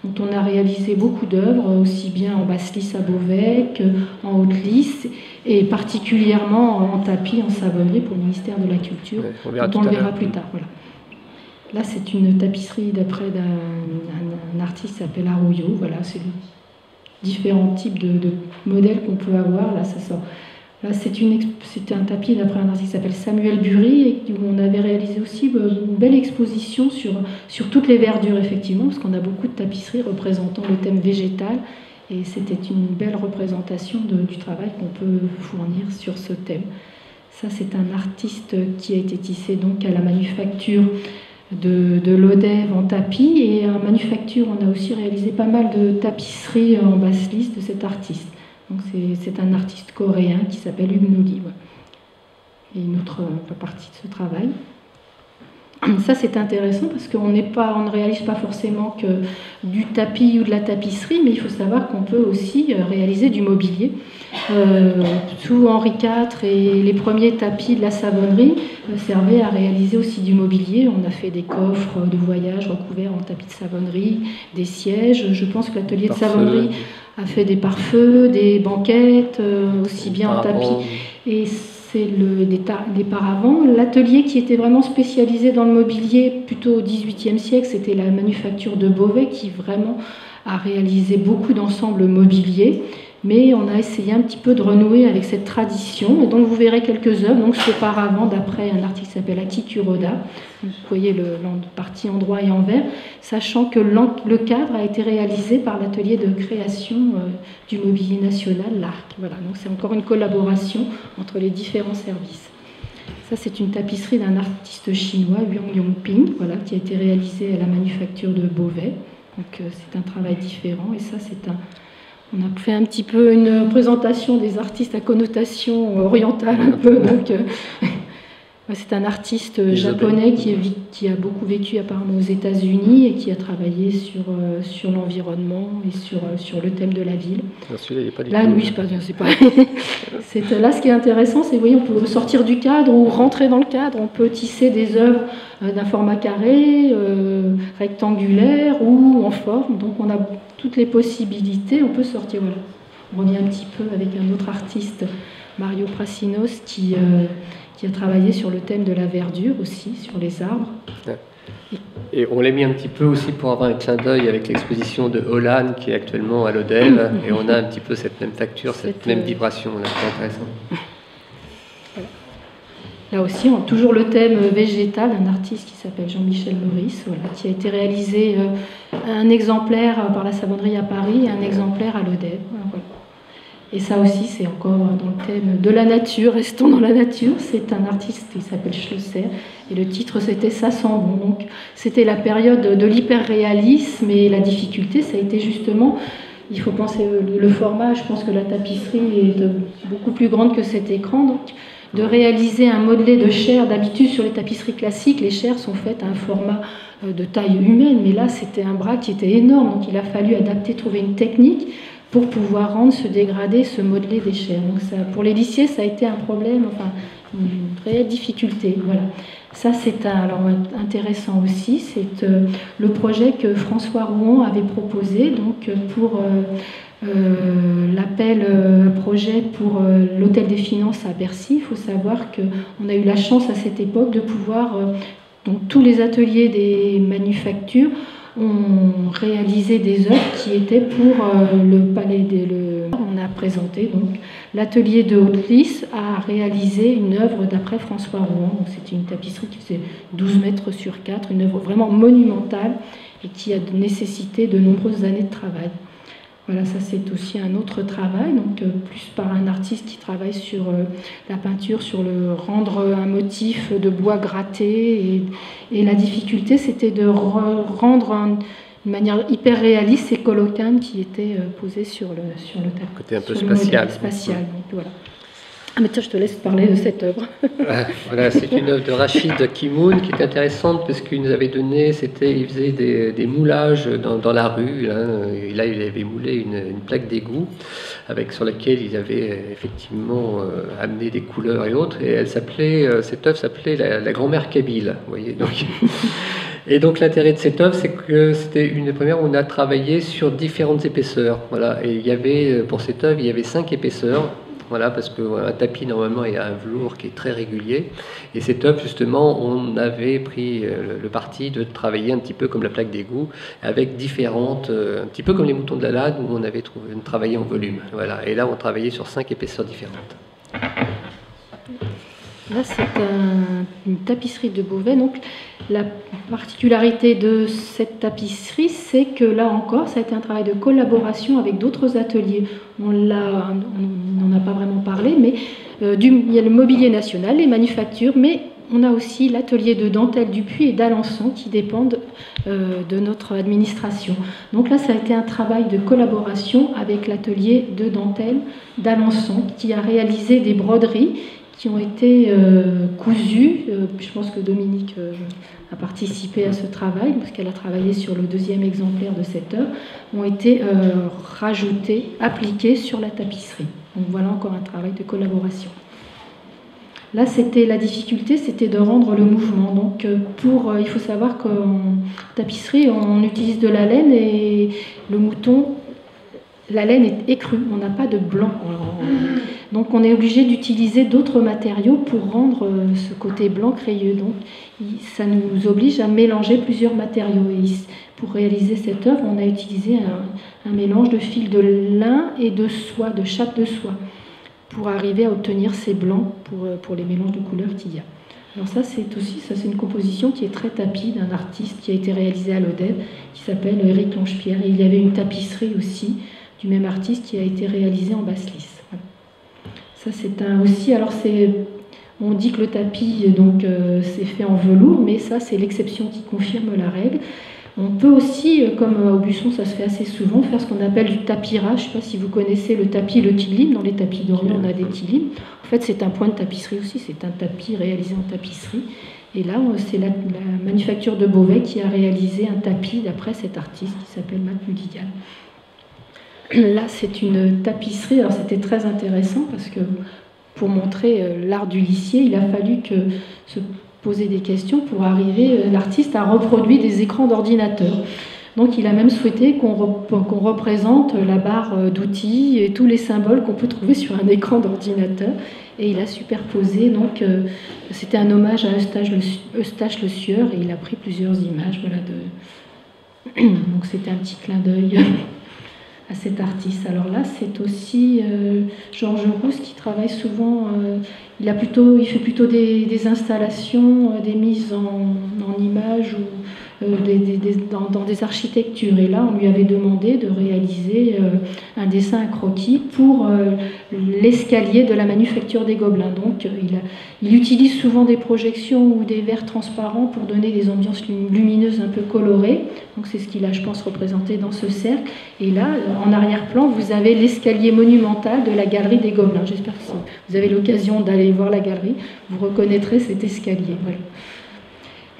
dont on a réalisé beaucoup d'œuvres, aussi bien en basse lisse à Beauvais qu'en haute lisse, et particulièrement en tapis, en savonnerie pour le ministère de la Culture, dont on le verra plus tard. Voilà. Là, c'est une tapisserie d'après un artiste qui s'appelle Arroyo. Voilà, c'est différents types de modèles qu'on peut avoir. Là, ça sort. Là, c'était un tapis d'après un artiste qui s'appelle Samuel Bury, et où on avait réalisé aussi une belle exposition sur toutes les verdures, effectivement, parce qu'on a beaucoup de tapisseries représentant le thème végétal, et c'était une belle représentation du travail qu'on peut fournir sur ce thème. Ça, c'est un artiste qui a été tissé donc à la manufacture de l'Odève en tapis, et en manufacture, on a aussi réalisé pas mal de tapisseries en basse lisse de cet artiste. Donc c'est un artiste coréen qui s'appelle Hugues Noli. Et une autre partie de ce travail. Ça, c'est intéressant parce qu'on ne réalise pas forcément que du tapis ou de la tapisserie, mais il faut savoir qu'on peut aussi réaliser du mobilier. Sous Henri IV et les premiers tapis de la savonnerie servaient à réaliser aussi du mobilier. On a fait des coffres de voyage recouverts en tapis de savonnerie, des sièges. Je pense que l'atelier de savonnerie a fait des pare-feux, des banquettes, aussi bien en tapis. Et c'est des paravents. L'atelier qui était vraiment spécialisé dans le mobilier, plutôt au XVIIIe siècle, c'était la manufacture de Beauvais, qui vraiment a réalisé beaucoup d'ensembles mobiliers. Mais on a essayé un petit peu de renouer avec cette tradition. Et donc vous verrez quelques œuvres. Donc ce paravent d'après un artiste qui s'appelle Aki Kuroda. Vous voyez le partie en droit et en vert, sachant que le cadre a été réalisé par l'atelier de création du mobilier national, l'ARC. Voilà, donc c'est encore une collaboration entre les différents services. Ça, c'est une tapisserie d'un artiste chinois, Huang Yongping, voilà, qui a été réalisée à la manufacture de Beauvais. Donc c'est un travail différent. Et ça, on a fait un petit peu une présentation des artistes à connotation orientale un peu. Donc, c'est un artiste japonais qui a beaucoup vécu apparemment aux États-Unis et qui a travaillé sur l'environnement et sur le thème de la ville. Celui-là, il n'est pas du là, tout... lui, c'est pas. Là, ce qui est intéressant, c'est, vous voyez, on peut sortir du cadre ou rentrer dans le cadre. On peut tisser des œuvres d'un format carré, rectangulaire ou en forme. Donc, on a toutes les possibilités. On peut sortir. Voilà. On revient un petit peu avec un autre artiste, Mario Prassinos, qui a travaillé sur le thème de la verdure aussi, sur les arbres. Et on l'a mis un petit peu aussi pour avoir un clin d'œil avec l'exposition de Holland qui est actuellement à l'Odève, et on a un petit peu cette même facture, cette même vibration, là, c'est intéressant. Voilà. Là aussi, on a toujours le thème végétal, un artiste qui s'appelle Jean-Michel Maurice, voilà, qui a été réalisé un exemplaire par la savonnerie à Paris et un exemplaire à l'Odève. Voilà. Et ça aussi, c'est encore dans le thème de la nature, restons dans la nature. C'est un artiste qui s'appelle Schlosser, et le titre c'était Ça sent bon. Donc c'était la période de l'hyperréalisme, et la difficulté, ça a été justement il faut penser le format. Je pense que la tapisserie est beaucoup plus grande que cet écran. Donc, de réaliser un modelé de chair, d'habitude sur les tapisseries classiques, les chairs sont faites à un format de taille humaine, mais là c'était un bras qui était énorme, donc il a fallu adapter, trouver une technique pour pouvoir rendre ce dégradé, ce modelé des chairs. Donc ça, pour les lissiers, ça a été un problème, enfin une réelle difficulté. Voilà. Ça c'est alors intéressant aussi, c'est le projet que François Rouen avait proposé donc pour l'appel projet pour l'Hôtel des Finances à Bercy. Il faut savoir qu'on a eu la chance à cette époque de pouvoir, donc tous les ateliers des manufactures ont réalisé des œuvres qui étaient pour le palais on a présenté donc l'atelier de Haute-Lys a réalisé une œuvre d'après François Rouen. Donc c'était une tapisserie qui faisait 12 mètres sur 4, une œuvre vraiment monumentale et qui a nécessité de nombreuses années de travail. Voilà, ça c'est aussi un autre travail, donc plus par un artiste qui travaille sur la peinture, sur le rendre un motif de bois gratté. Et la difficulté, c'était de rendre une manière hyper réaliste ces colocanes qui étaient posés sur le tapis. Côté un peu spatial. Donc, voilà. Ah mais tiens, je te laisse parler de cette œuvre. Voilà, c'est une œuvre de Rachid Kimoun qui est intéressante parce qu'il nous avait donné, il faisait des moulages dans la rue. Et là, il avait moulé une plaque d'égout sur laquelle il avait effectivement amené des couleurs et autres. Et cette œuvre s'appelait la grand-mère Kabyle. Vous voyez, donc. Et donc l'intérêt de cette œuvre, c'est que c'était une des premières où on a travaillé sur différentes épaisseurs. Voilà, et pour cette œuvre, il y avait 5 épaisseurs. Voilà, parce qu'un tapis, normalement, il y a un velours qui est très régulier. Et cette œuvre, justement, on avait pris le parti de travailler un petit peu comme la plaque d'égout, avec différentes, un petit peu comme les moutons de la Lade, où on avait travaillé en volume. Voilà. Et là, on travaillait sur 5 épaisseurs différentes. Là, c'est une tapisserie de Beauvais. Donc, la particularité de cette tapisserie, c'est que là encore, ça a été un travail de collaboration avec d'autres ateliers. On n'en a pas vraiment parlé, mais il y a le mobilier national, les manufactures, mais on a aussi l'atelier de dentelle du Puy et d'Alençon qui dépendent de notre administration. Donc là, ça a été un travail de collaboration avec l'atelier de dentelle d'Alençon qui a réalisé des broderies qui ont été cousues. Je pense que Dominique a participé à ce travail, parce qu'elle a travaillé sur le 2e exemplaire de cette œuvre, ont été rajoutées, appliquées sur la tapisserie. Donc voilà encore un travail de collaboration. Là, la difficulté, c'était de rendre le mouvement. Donc il faut savoir qu'en tapisserie, on utilise de la laine et le mouton, la laine est écrue, on n'a pas de blanc. Donc on est obligé d'utiliser d'autres matériaux pour rendre ce côté blanc crayeux. Donc ça nous oblige à mélanger plusieurs matériaux. Et pour réaliser cette œuvre, on a utilisé un mélange de fil de lin et de soie, de chape de soie, pour arriver à obtenir ces blancs pour les mélanges de couleurs qu'il y a. Alors ça c'est une composition qui est très tapis d'un artiste qui a été réalisé à l'Odève, qui s'appelle Éric Longe-Pierre. Et il y avait une tapisserie aussi du même artiste qui a été réalisée en basse-lisse. Voilà. Ça c'est aussi, alors on dit que le tapis donc c'est fait en velours, mais ça c'est l'exception qui confirme la règle. On peut aussi, comme à Aubusson, ça se fait assez souvent, faire ce qu'on appelle du tapirage. Je ne sais pas si vous connaissez le tapis, le kilim. Dans les tapis d'Orient, on a des kilims. En fait, c'est un point de tapisserie aussi. C'est un tapis réalisé en tapisserie. Et là, c'est la manufacture de Beauvais qui a réalisé un tapis d'après cet artiste qui s'appelle Matt Mulligan. Là, c'est une tapisserie. Alors, c'était très intéressant parce que pour montrer l'art du lissier, il a fallu se poser des questions pour arriver, l'artiste a reproduit des écrans d'ordinateur. Donc il a même souhaité qu'on représente la barre d'outils et tous les symboles qu'on peut trouver sur un écran d'ordinateur. Et il a superposé, donc c'était un hommage à Eustache Le Sieur, et il a pris plusieurs images. Voilà, donc c'était un petit clin d'œil à cet artiste. Alors là, c'est aussi Georges Rousse qui travaille souvent, il fait plutôt des installations, des mises en images dans des architectures. Et là, on lui avait demandé de réaliser un dessin, un croquis pour l'escalier de la manufacture des Gobelins. Donc, il utilise souvent des projections ou des verres transparents pour donner des ambiances lumineuses un peu colorées. Donc, c'est ce qu'il a, je pense, représenté dans ce cercle. Et là, en arrière-plan, vous avez l'escalier monumental de la galerie des Gobelins. J'espère que si vous avez l'occasion d'aller voir la galerie, vous reconnaîtrez cet escalier. Voilà.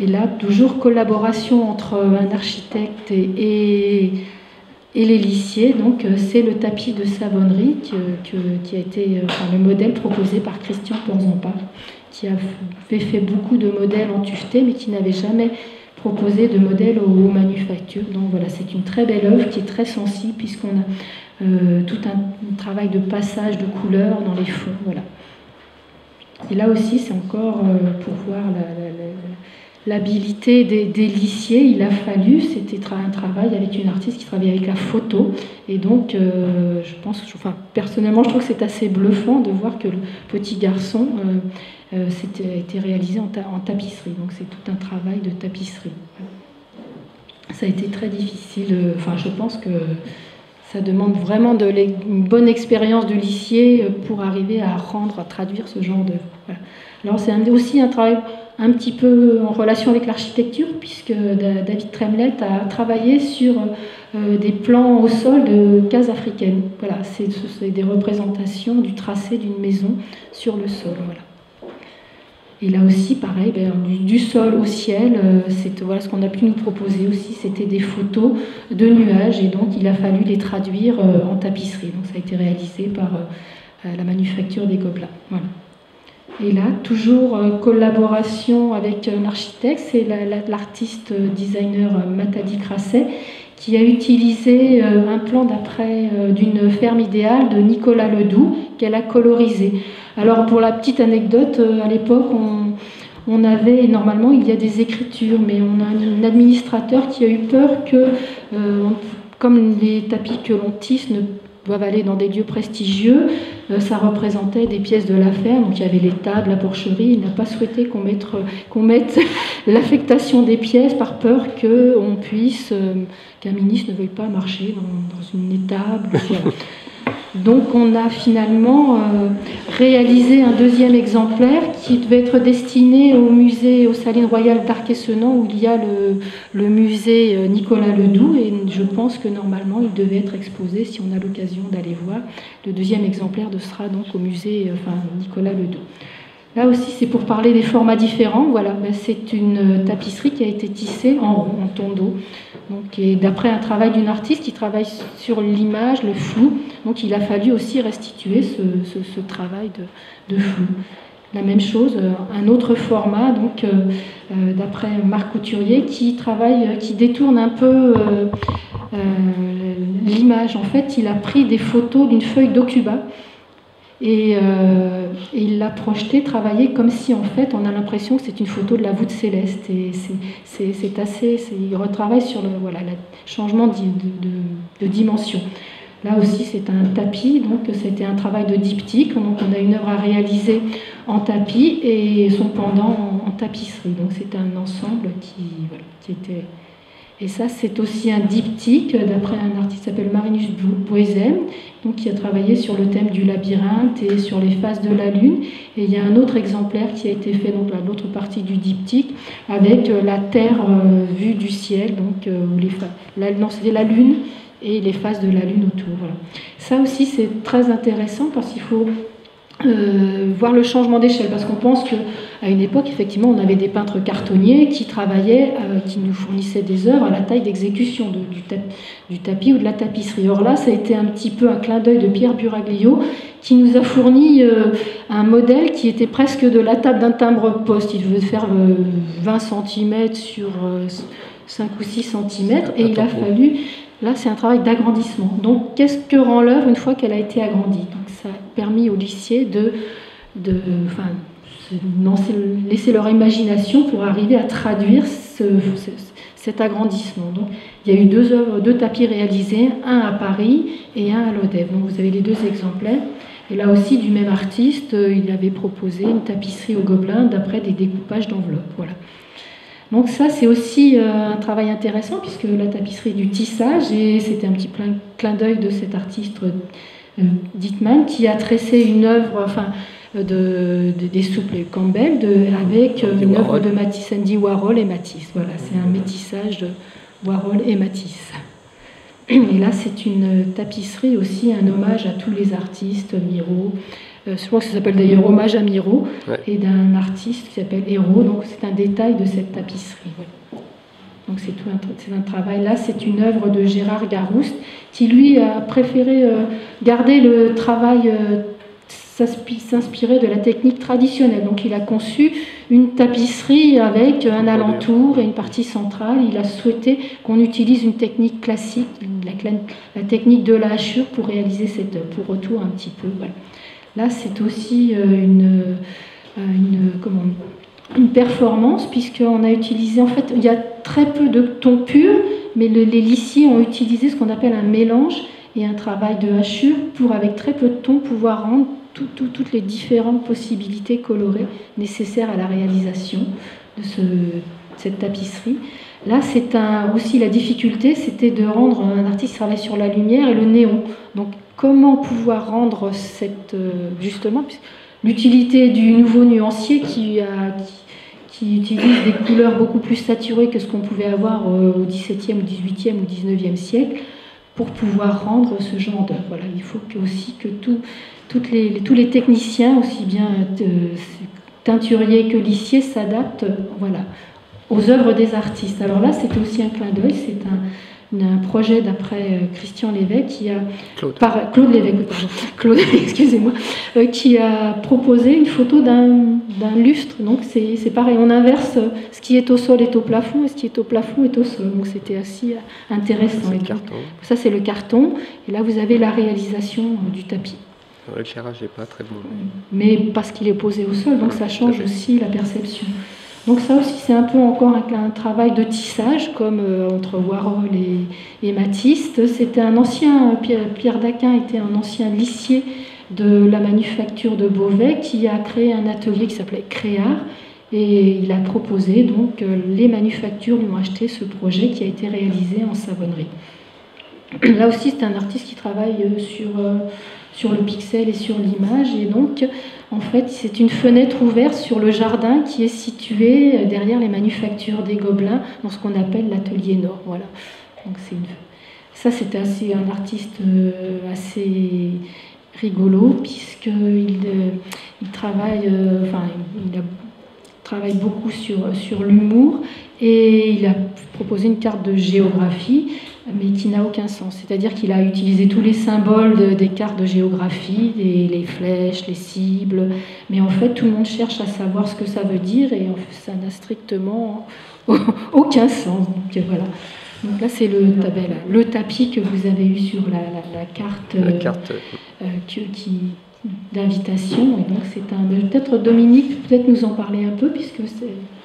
Et là, toujours collaboration entre un architecte et les lissiers. Donc, c'est le tapis de savonnerie qui a été le modèle proposé par Christian Porzampar, qui avait fait beaucoup de modèles en tuveté, mais qui n'avait jamais proposé de modèle aux manufactures. Donc voilà, c'est une très belle œuvre qui est très sensible, puisqu'on a tout un travail de passage de couleurs dans les fonds. Voilà. Et là aussi, c'est encore pour voir l'habilité des lissiers. Il a fallu, c'était un travail avec une artiste qui travaillait avec la photo. Et donc, je pense, personnellement, je trouve que c'est assez bluffant de voir que le petit garçon c'était été réalisé en tapisserie. Donc, c'est tout un travail de tapisserie. Ça a été très difficile. Je pense que ça demande vraiment une bonne expérience de lissier pour arriver à traduire ce genre de... Voilà. Alors, c'est aussi un travail un petit peu en relation avec l'architecture, puisque David Tremlett a travaillé sur des plans au sol de cases africaines. Voilà, c'est des représentations du tracé d'une maison sur le sol. Voilà. Et là aussi, pareil, du sol au ciel, voilà ce qu'on a pu nous proposer aussi, c'était des photos de nuages, et donc il a fallu les traduire en tapisserie. Donc ça a été réalisé par la manufacture des Gobelins. Voilà. Et là, toujours collaboration avec un architecte, c'est l'artiste designer Matadi Crasset, qui a utilisé un plan d'après d'une ferme idéale de Nicolas Ledoux, qu'elle a colorisé. Alors, pour la petite anecdote, à l'époque, on avait, normalement, il y a des écritures, mais on a un administrateur qui a eu peur que, comme les tapis que l'on tisse ne doivent aller dans des lieux prestigieux, ça représentait des pièces de la ferme, donc il y avait les tables, la porcherie. Il n'a pas souhaité qu'on mette l'affectation des pièces par peur qu'un ministre ne veuille pas marcher dans une étable. Donc on a finalement réalisé un deuxième exemplaire qui devait être destiné au musée, au Salines Royales d'Arc-et-Senans, où il y a le musée Nicolas Ledoux, et je pense que normalement il devait être exposé, si on a l'occasion d'aller voir. Le deuxième exemplaire sera donc au musée Nicolas Ledoux. Là aussi, c'est pour parler des formats différents. Voilà, c'est une tapisserie qui a été tissée en tonneau. Donc, et d'après un travail d'une artiste qui travaille sur l'image, le flou. Donc, il a fallu aussi restituer ce travail de flou. La même chose, un autre format, donc d'après Marc Couturier, qui détourne un peu l'image. En fait, il a pris des photos d'une feuille d'Ocuba. Et il l'a projeté, travaillé comme si en fait on a l'impression que c'est une photo de la voûte céleste. Et il retravaille sur le changement de dimension. Là aussi c'est un tapis, donc c'était un travail de diptyque. Donc on a une œuvre à réaliser en tapis et son pendant en tapisserie. Donc c'est un ensemble qui était... Et ça, c'est aussi un diptyque d'après un artiste qui s'appelle Marinus Boisem, donc qui a travaillé sur le thème du labyrinthe et sur les phases de la Lune. Et il y a un autre exemplaire qui a été fait, donc l'autre partie du diptyque, avec la Terre vue du ciel, donc c'était la Lune et les phases de la Lune autour. Voilà. Ça aussi, c'est très intéressant parce qu'il faut voir le changement d'échelle, parce qu'on pense qu'à une époque, effectivement, on avait des peintres cartonniers qui travaillaient, qui nous fournissaient des œuvres à la taille d'exécution du tapis ou de la tapisserie. Or là, ça a été un petit peu un clin d'œil de Pierre Buraglio, qui nous a fourni un modèle qui était presque de la table d'un timbre-poste. Il devait faire 20 cm sur 5 ou 6 cm, et il a fallu... Là, c'est un travail d'agrandissement. Donc, qu'est-ce que rend l'œuvre une fois qu'elle a été agrandie? Donc, ça a permis aux lissiers de laisser leur imagination pour arriver à traduire cet agrandissement. Donc, il y a eu deux tapis réalisés, un à Paris et un à l'Odève. Donc, vous avez les deux exemplaires. Et là aussi, du même artiste, il avait proposé une tapisserie au Gobelin d'après des découpages d'enveloppes. Voilà. Donc ça, c'est aussi un travail intéressant, puisque la tapisserie du tissage, et c'était un petit clin d'œil de cet artiste Dittmann, qui a tressé une œuvre, des souples Campbell, avec une œuvre de Matisse, Andy Warhol et Matisse. Voilà, c'est un métissage de Warhol et Matisse. Et là, c'est une tapisserie aussi, un hommage à tous les artistes, Miro. Je pense que ça s'appelle d'ailleurs Hommage à Miro, ouais. Et d'un artiste qui s'appelle Hérault. Donc c'est un détail de cette tapisserie. Ouais. Donc c'est un travail. Là, c'est une œuvre de Gérard Garouste, qui lui a préféré garder le travail, s'inspirer de la technique traditionnelle. Donc il a conçu une tapisserie avec un alentour et une partie centrale. Il a souhaité qu'on utilise une technique classique, la technique de la hachure, pour réaliser cette œuvre, pour retour un petit peu. Voilà. Là, c'est aussi une performance, puisqu'on a utilisé, en fait, il y a très peu de tons purs, mais les lissiers ont utilisé ce qu'on appelle un mélange et un travail de hachure pour, avec très peu de tons, pouvoir rendre toutes les différentes possibilités colorées nécessaires à la réalisation de cette tapisserie. Là, aussi la difficulté, c'était de rendre un artiste qui travaille sur la lumière et le néon. Donc, comment pouvoir rendre justement l'utilité du nouveau nuancier qui utilise des couleurs beaucoup plus saturées que ce qu'on pouvait avoir au XVIIe, au XVIIIe ou XIXe siècle, pour pouvoir rendre ce genre d'œuvre. Voilà, il faut aussi que tous les techniciens, aussi bien teinturiers que lissiers, s'adaptent, voilà, aux œuvres des artistes. Alors là, c'était aussi un clin d'œil, c'est un projet d'après Christian Lévesque Claude Lévesque, pardon, excusez-moi, qui a proposé une photo d'un lustre. Donc c'est pareil, on inverse, ce qui est au sol est au plafond et ce qui est au plafond est au sol. Donc c'était assez intéressant. Ça, c'est le carton, et là vous avez la réalisation du tapis. L'éclairage n'est pas très bon. Mais parce qu'il est posé au sol, donc ça change aussi la perception. Donc ça aussi, c'est un peu encore un travail de tissage, comme entre Warhol et Matisse. C'était un ancien, Pierre Daquin était un ancien lissier de la manufacture de Beauvais, qui a créé un atelier qui s'appelait Créart, et il a proposé, donc les manufactures lui ont acheté ce projet qui a été réalisé en savonnerie. Là aussi, c'est un artiste qui travaille sur le pixel et sur l'image, et donc en fait c'est une fenêtre ouverte sur le jardin qui est situé derrière les manufactures des Gobelins, dans ce qu'on appelle l'atelier Nord. Voilà. Donc ça, c'était un artiste assez rigolo, puisqu'il travaille, il travaille beaucoup sur l'humour, et il a proposé une carte de géographie, mais qui n'a aucun sens. C'est-à-dire qu'il a utilisé tous les symboles des cartes de géographie, les flèches, les cibles, mais en fait tout le monde cherche à savoir ce que ça veut dire, et en fait, ça n'a strictement aucun sens. Donc voilà. Donc là, c'est le tapis que vous avez eu sur la carte, d'invitation. Et donc c'est peut-être Dominique, peut-être nous en parler un peu, puisque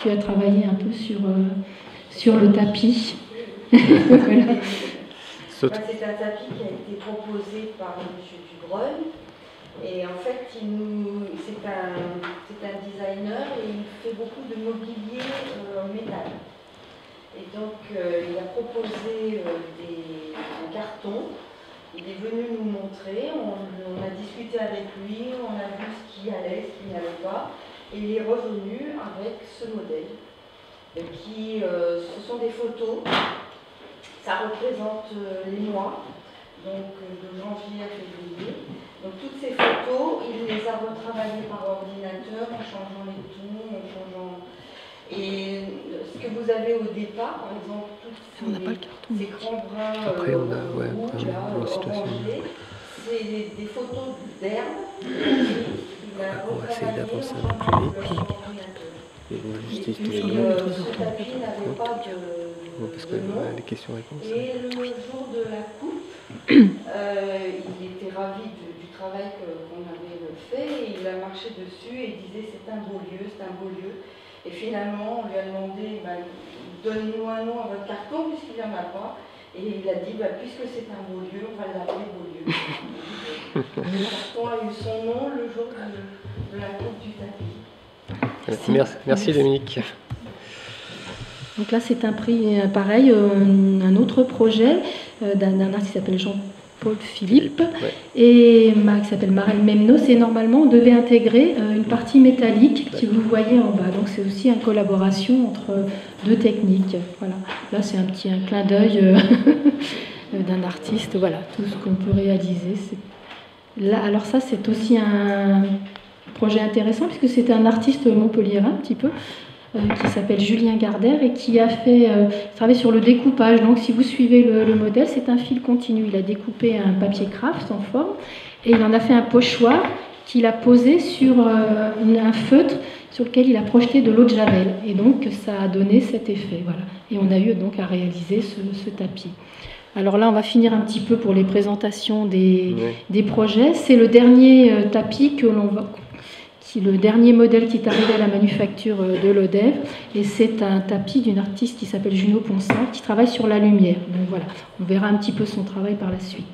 tu as travaillé un peu sur le tapis. Voilà. C'est un tapis qui a été proposé par M. Dubreuil, et en fait c'est un designer, et il fait beaucoup de mobilier en métal. Et donc il a proposé un carton. Il est venu nous montrer, on a discuté avec lui, on a vu ce qui allait, ce qui n'allait pas, et il est revenu avec ce modèle ce sont des photos. Ça représente les mois, donc de janvier à février. Donc toutes ces photos, il les a retravaillées par ordinateur en changeant les tons, Et ce que vous avez au départ, par exemple, tous ces grands bruns orangés, c'est des photos d'herbe. On va essayer d'avancer un peu plus vite. Ce tapis n'avait pas parce que les questions-réponses. Et le jour de la coupe, il était ravi du travail qu'on avait fait, et il a marché dessus et il disait c'est un beau lieu, c'est un beau lieu. Et finalement, on lui a demandé, donnez-nous un nom à votre carton, puisqu'il n'y en a pas. Et il a dit, puisque c'est un beau lieu, on va l'appeler beau lieu. Le carton a eu son nom le jour de la coupe du tapis. Merci Dominique. Donc là, c'est un prix, pareil, un autre projet d'un artiste qui s'appelle Jean-Paul Philippe et qui s'appelle Marel Memnos. Et normalement, on devait intégrer une partie métallique que vous voyez en bas. Donc c'est aussi une collaboration entre deux techniques. Voilà. Là, c'est un clin d'œil d'un artiste. Voilà, tout ce qu'on peut réaliser. Là, alors ça, c'est aussi un projet intéressant puisque c'est un artiste montpelliérain un petit peu. Qui s'appelle Julien Gardère et qui a travaillé sur le découpage. Donc si vous suivez le modèle, c'est un fil continu. Il a découpé un papier craft en forme et il en a fait un pochoir qu'il a posé sur un feutre sur lequel il a projeté de l'eau de javel. Et donc ça a donné cet effet. Voilà. Et on a eu donc à réaliser ce tapis. Alors là, on va finir un petit peu pour les présentations des projets. C'est le dernier tapis le dernier modèle qui est arrivé à la manufacture de l'ODEV, et c'est un tapis d'une artiste qui s'appelle Juno Ponsard, qui travaille sur la lumière. Donc voilà, on verra un petit peu son travail par la suite.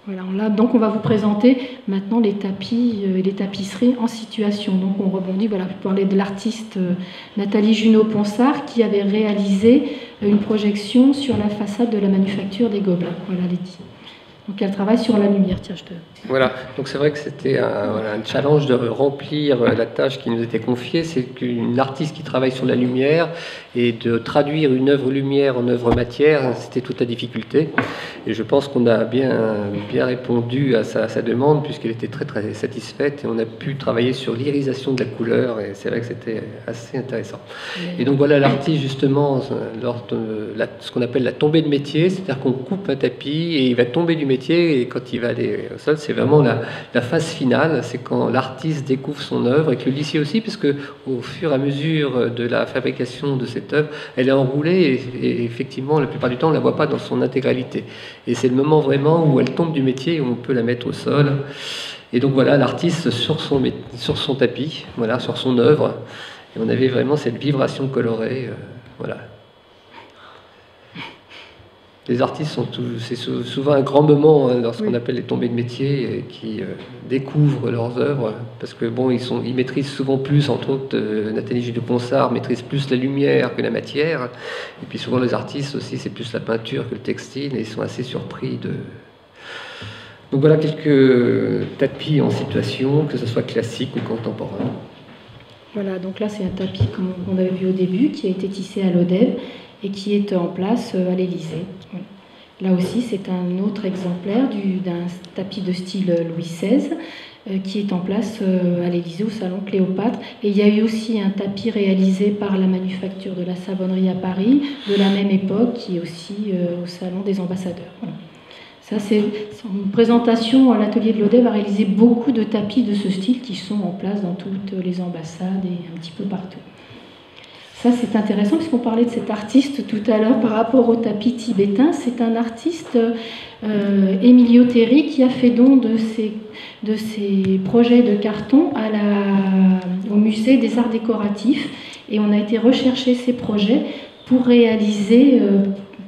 Voilà, donc on va vous présenter maintenant les tapis et les tapisseries en situation. Donc on rebondit, voilà, pour parler de l'artiste Nathalie Juno Ponsard qui avait réalisé une projection sur la façade de la manufacture des Gobelins. Voilà les dix. Donc elle travaille sur la lumière. Tiens, Voilà, donc c'est vrai que c'était un challenge de remplir la tâche qui nous était confiée. C'est qu'une artiste qui travaille sur la lumière et de traduire une œuvre lumière en œuvre matière, c'était toute la difficulté. Et je pense qu'on a bien répondu à sa demande puisqu'elle était très très satisfaite et on a pu travailler sur l'irisation de la couleur et c'est vrai que c'était assez intéressant. Et donc voilà l'artiste justement lors de ce qu'on appelle la tombée de métier, c'est-à-dire qu'on coupe un tapis et il va tomber du métier et quand il va aller au sol, c'est vraiment la phase finale, c'est quand l'artiste découvre son œuvre et que le lissier aussi, puisque au fur et à mesure de la fabrication de cette œuvre, elle est enroulée et effectivement, la plupart du temps, on ne la voit pas dans son intégralité. Et c'est le moment vraiment où elle tombe du métier et où on peut la mettre au sol. Et donc voilà, l'artiste sur son tapis, voilà, sur son œuvre, et on avait vraiment cette vibration colorée, voilà. Les artistes c'est souvent un grand moment lorsqu'on appelle les tombées de métier qui découvrent leurs œuvres parce que bon, ils maîtrisent souvent plus, entre autres Nathalie Juno Ponsard maîtrise plus la lumière que la matière et puis souvent les artistes aussi c'est plus la peinture que le textile et ils sont assez surpris de... Donc voilà quelques tapis en situation, que ce soit classique ou contemporain. Voilà, donc là c'est un tapis comme on avait vu au début qui a été tissé à l'ODEV et qui est en place à l'Élysée. Là aussi, c'est un autre exemplaire d'un tapis de style Louis XVI qui est en place à l'Élysée, au salon Cléopâtre. Et il y a eu aussi un tapis réalisé par la manufacture de la Savonnerie à Paris, de la même époque, qui est aussi au salon des ambassadeurs. Voilà. Ça, c'est une présentation. L'atelier de l'ODEV a réalisé beaucoup de tapis de ce style qui sont en place dans toutes les ambassades et un petit peu partout. Ça, c'est intéressant puisqu'on parlait de cet artiste tout à l'heure par rapport au tapis tibétain. C'est un artiste, Emilio Terry, qui a fait don de ses projets de carton au musée des arts décoratifs. Et on a été rechercher ces projets pour réaliser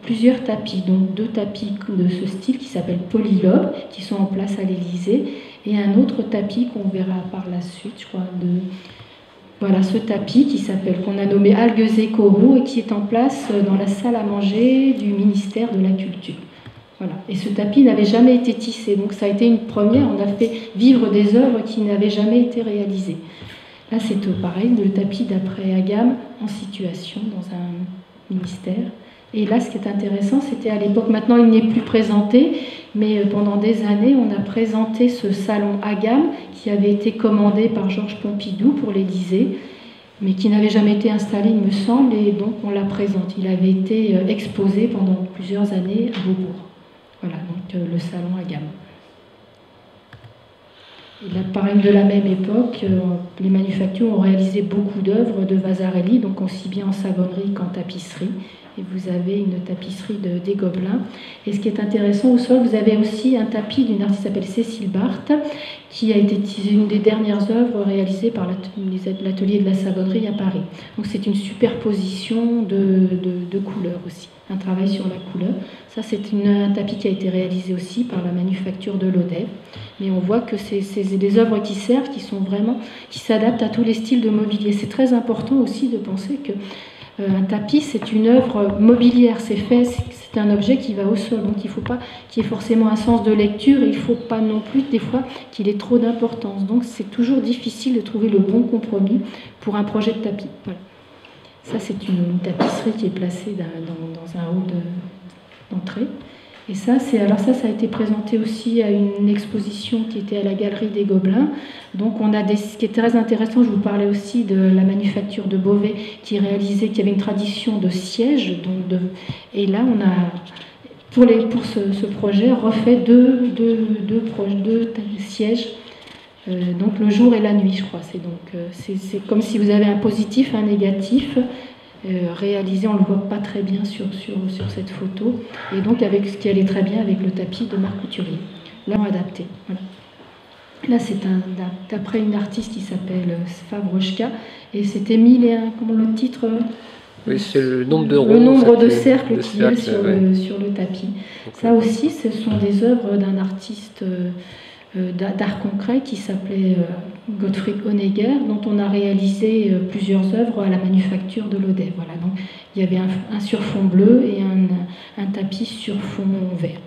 plusieurs tapis. Donc 2 tapis de ce style qui s'appellent Polylobe, qui sont en place à l'Élysée. Et un autre tapis qu'on verra par la suite, je crois, Voilà ce tapis qu'on a nommé Algues et coraux et qui est en place dans la salle à manger du ministère de la Culture. Voilà. Et ce tapis n'avait jamais été tissé, donc ça a été une première. On a fait vivre des œuvres qui n'avaient jamais été réalisées. Là, c'est pareil, le tapis d'après Agam en situation dans un ministère. Et là, ce qui est intéressant, c'était à l'époque, maintenant il n'est plus présenté, mais pendant des années, on a présenté ce salon Agam qui avait été commandé par Georges Pompidou pour l'Élysée, mais qui n'avait jamais été installé, il me semble, et donc on la présente. Il avait été exposé pendant plusieurs années à Beaubourg. Voilà, donc le salon Agam. Et là, pareil, de la même époque, les manufactures ont réalisé beaucoup d'œuvres de Vasarely, donc aussi bien en savonnerie qu'en tapisserie. Et vous avez une tapisserie des Gobelins. Et ce qui est intéressant au sol, vous avez aussi un tapis d'une artiste qui s'appelle Cécile Barthes, qui a été une des dernières œuvres réalisées par l'atelier de la savonnerie à Paris. Donc c'est une superposition de couleurs aussi, un travail sur la couleur. Ça, c'est un tapis qui a été réalisé aussi par la manufacture de l'ODEV. Mais on voit que c'est des œuvres qui servent, qui s'adaptent à tous les styles de mobilier. C'est très important aussi de penser que un tapis, c'est une œuvre mobilière, c'est un objet qui va au sol, donc il ne faut pas qu'il y ait forcément un sens de lecture, et il ne faut pas non plus des fois qu'il ait trop d'importance. Donc c'est toujours difficile de trouver le bon compromis pour un projet de tapis. Voilà. Ça, c'est une tapisserie qui est placée dans un hall d'entrée. Et ça a été présenté aussi à une exposition qui était à la Galerie des Gobelins. Donc ce qui est très intéressant, je vous parlais aussi de la manufacture de Beauvais qui avait une tradition de siège. Et là, on a, pour ce projet, refait deux sièges, donc le jour et la nuit, je crois. C'est comme si vous avez un positif, un négatif, réalisé, on ne le voit pas très bien sur cette photo, et donc avec ce qui allait très bien avec le tapis de Marc Couturier, là adapté. Voilà. Là c'est d'après une artiste qui s'appelle Favrochka, et c'était 1001, comment le titre? Oui, c'est le nombre de ronds, le nombre de cercles qu'il y a sur le tapis. Ça aussi, ce sont des œuvres d'un artiste d'art concret qui s'appelait Gottfried Honegger, dont on a réalisé plusieurs œuvres à la manufacture de Lodève. Voilà, donc il y avait un sur fond bleu et un tapis sur fond vert.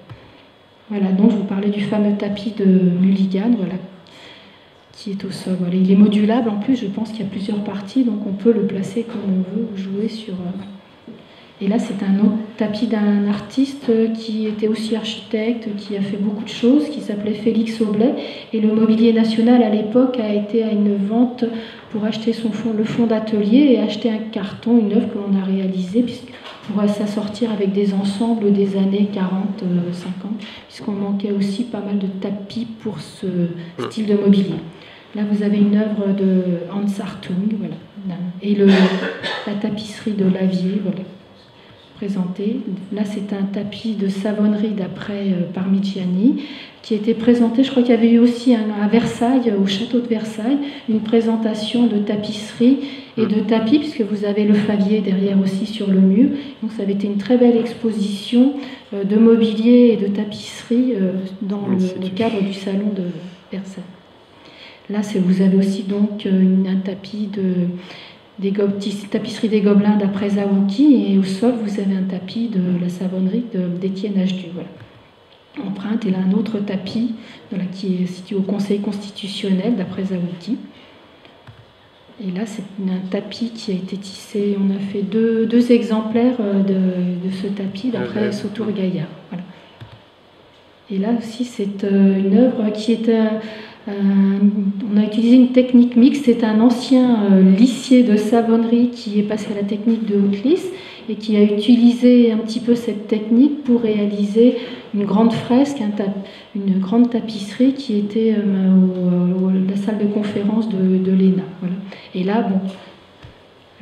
Voilà, donc je vous parlais du fameux tapis de Mulligan, voilà, qui est au sol. Voilà, il est modulable en plus, je pense qu'il y a plusieurs parties, donc on peut le placer comme on veut, jouer sur... Et là, c'est un autre tapis d'un artiste qui était aussi architecte, qui a fait beaucoup de choses, qui s'appelait Félix Aublet. Et le Mobilier National, à l'époque, a été à une vente pour acheter le fonds d'atelier et acheter un carton, une œuvre que l'on a réalisée, pour s'assortir avec des ensembles des années 40-50, puisqu'on manquait aussi pas mal de tapis pour ce style de mobilier. Là, vous avez une œuvre de Hans Hartung, voilà, et la tapisserie de Lavier, voilà, présenté. Là, c'est un tapis de savonnerie d'après Parmigiani qui a été présenté. Je crois qu'il y avait eu aussi à Versailles, au château de Versailles, une présentation de tapisserie et de tapis, puisque vous avez le Favier derrière aussi sur le mur. Donc, ça avait été une très belle exposition de mobilier et de tapisserie dans le cadre du salon de Versailles. Là, vous avez aussi donc un tapis des tapisseries des Gobelins d'après Zawuki, et au sol vous avez un tapis de la savonnerie d'Étienne Hdu. Voilà. Empreinte, et là un autre tapis qui est situé au Conseil constitutionnel d'après Zawuki. Et là c'est un tapis qui a été tissé, on a fait deux exemplaires de ce tapis d'après Sautour Gaillard. Voilà. Et là aussi c'est une œuvre qui est on a utilisé une technique mixte. C'est un ancien lissier de savonnerie qui est passé à la technique de haute lisse et qui a utilisé un petit peu cette technique pour réaliser une grande fresque, une grande tapisserie qui était la salle de conférence de l'ENA. Voilà. Et là,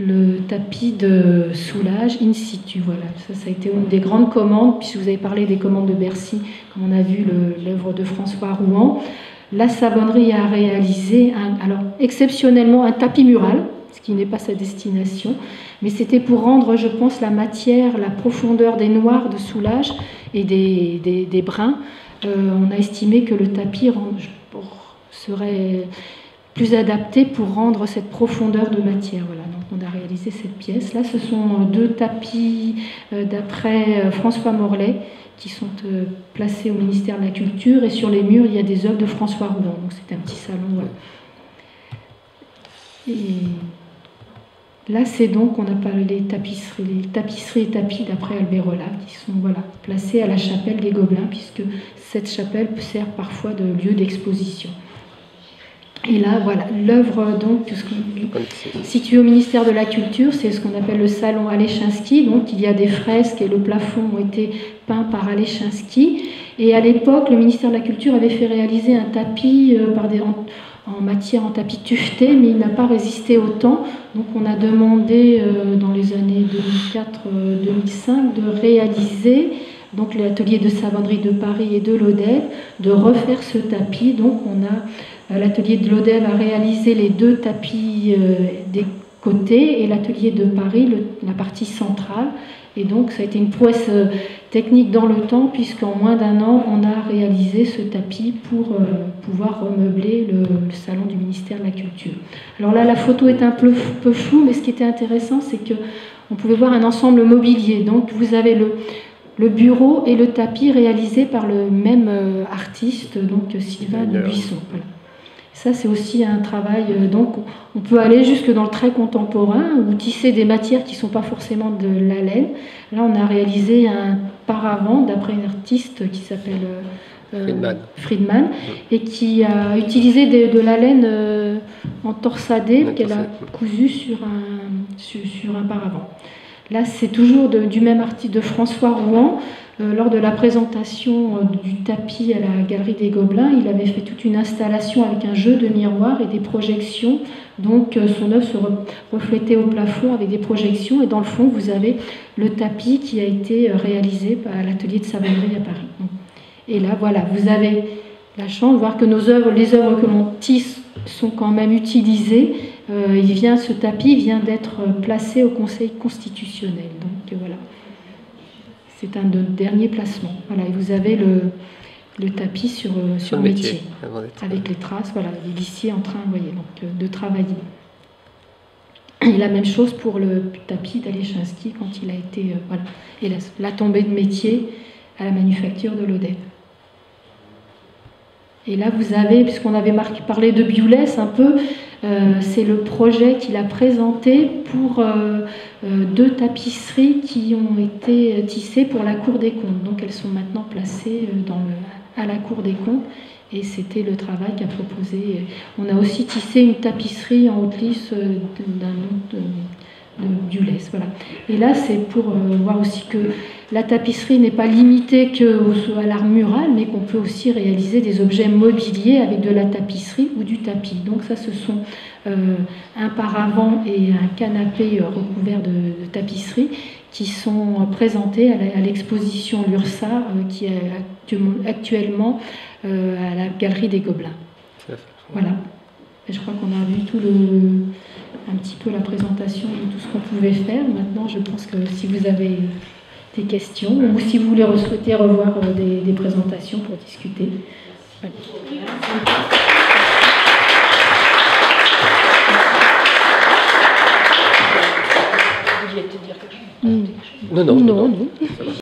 le tapis de Soulages in situ, voilà. Ça a été une des grandes commandes, puisque vous avez parlé des commandes de Bercy, comme on a vu l'œuvre de François Rouen. La savonnerie a réalisé, exceptionnellement, un tapis mural, ce qui n'est pas sa destination, mais c'était pour rendre, je pense, la matière, la profondeur des noirs de Soulages et des bruns. On a estimé que le tapis serait plus adapté pour rendre cette profondeur de matière. Voilà, donc on a réalisé cette pièce. Là, ce sont deux tapis d'après François Morlaix, qui sont placés au ministère de la Culture, et sur les murs il y a des œuvres de François Rouen, donc c'est un petit salon. Voilà. Et là c'est donc, on a parlé des tapisseries et tapis d'après Albérola, qui sont placés à la chapelle des Gobelins, puisque cette chapelle sert parfois de lieu d'exposition. Et là, voilà, l'œuvre donc située au ministère de la Culture, c'est ce qu'on appelle le salon Alechinsky. Donc il y a des fresques et le plafond ont été peints par Alechinsky. Et à l'époque, le ministère de la Culture avait fait réaliser un tapis en tapis tuffeté, mais il n'a pas résisté au temps. Donc on a demandé dans les années 2004-2005 de réaliser, donc l'atelier de savonnerie de Paris et de Lodève, de refaire ce tapis. Donc l'atelier de Lodève a réalisé les deux tapis des côtés, et l'atelier de Paris, la partie centrale. Et donc ça a été une prouesse technique dans le temps, puisqu'en moins d'1 an, on a réalisé ce tapis pour pouvoir remeubler le salon du ministère de la Culture. Alors là, la photo est un peu floue, mais ce qui était intéressant, c'est qu'on pouvait voir un ensemble mobilier. Donc vous avez le bureau et le tapis réalisés par le même artiste, donc Sylvain Dubuisson. Voilà. Ça, c'est aussi un travail, donc on peut aller jusque dans le très contemporain ou tisser des matières qui ne sont pas forcément de la laine. Là, on a réalisé un paravent d'après un artiste qui s'appelle Friedman et qui a utilisé de la laine en torsadé qu'elle a cousu sur un paravent. Là, c'est toujours du même artiste de François Rouen. Lors de la présentation du tapis à la Galerie des Gobelins, il avait fait toute une installation avec un jeu de miroirs et des projections. Donc son œuvre se reflétait au plafond avec des projections. Et dans le fond, vous avez le tapis qui a été réalisé à l'atelier de Savonnerie à Paris. Et là, voilà, vous avez la chance de voir que les œuvres que l'on tisse sont quand même utilisées. Ce tapis vient d'être placé au Conseil constitutionnel. Donc voilà. C'est un dernier placement. Voilà, et vous avez le tapis sur métier avec les traces, voilà, les lissiers en train, vous voyez, donc, de travailler. Et la même chose pour le tapis d'Alechinsky quand il a été, voilà, et la tombée de métier à la manufacture de l'Odève. Et là, vous avez, puisqu'on avait parlé de Biolès un peu, c'est le projet qu'il a présenté pour 2 tapisseries qui ont été tissées pour la Cour des comptes. Donc elles sont maintenant placées à la Cour des comptes et c'était le travail qu'a proposé. On a aussi tissé une tapisserie en haute lisse d'un autre de Biolès. Voilà. Et là, c'est pour voir aussi que la tapisserie n'est pas limitée qu'à l'art mural, mais qu'on peut aussi réaliser des objets mobiliers avec de la tapisserie ou du tapis. Donc ça, ce sont un paravent et un canapé recouvert de tapisserie qui sont présentés à l'exposition Lursa qui est actuellement à la Galerie des Gobelins. Voilà. Et je crois qu'on a vu un petit peu la présentation de tout ce qu'on pouvait faire. Maintenant, je pense que si vous avez des questions ou si vous souhaitez revoir des présentations pour discuter. Voilà. Non.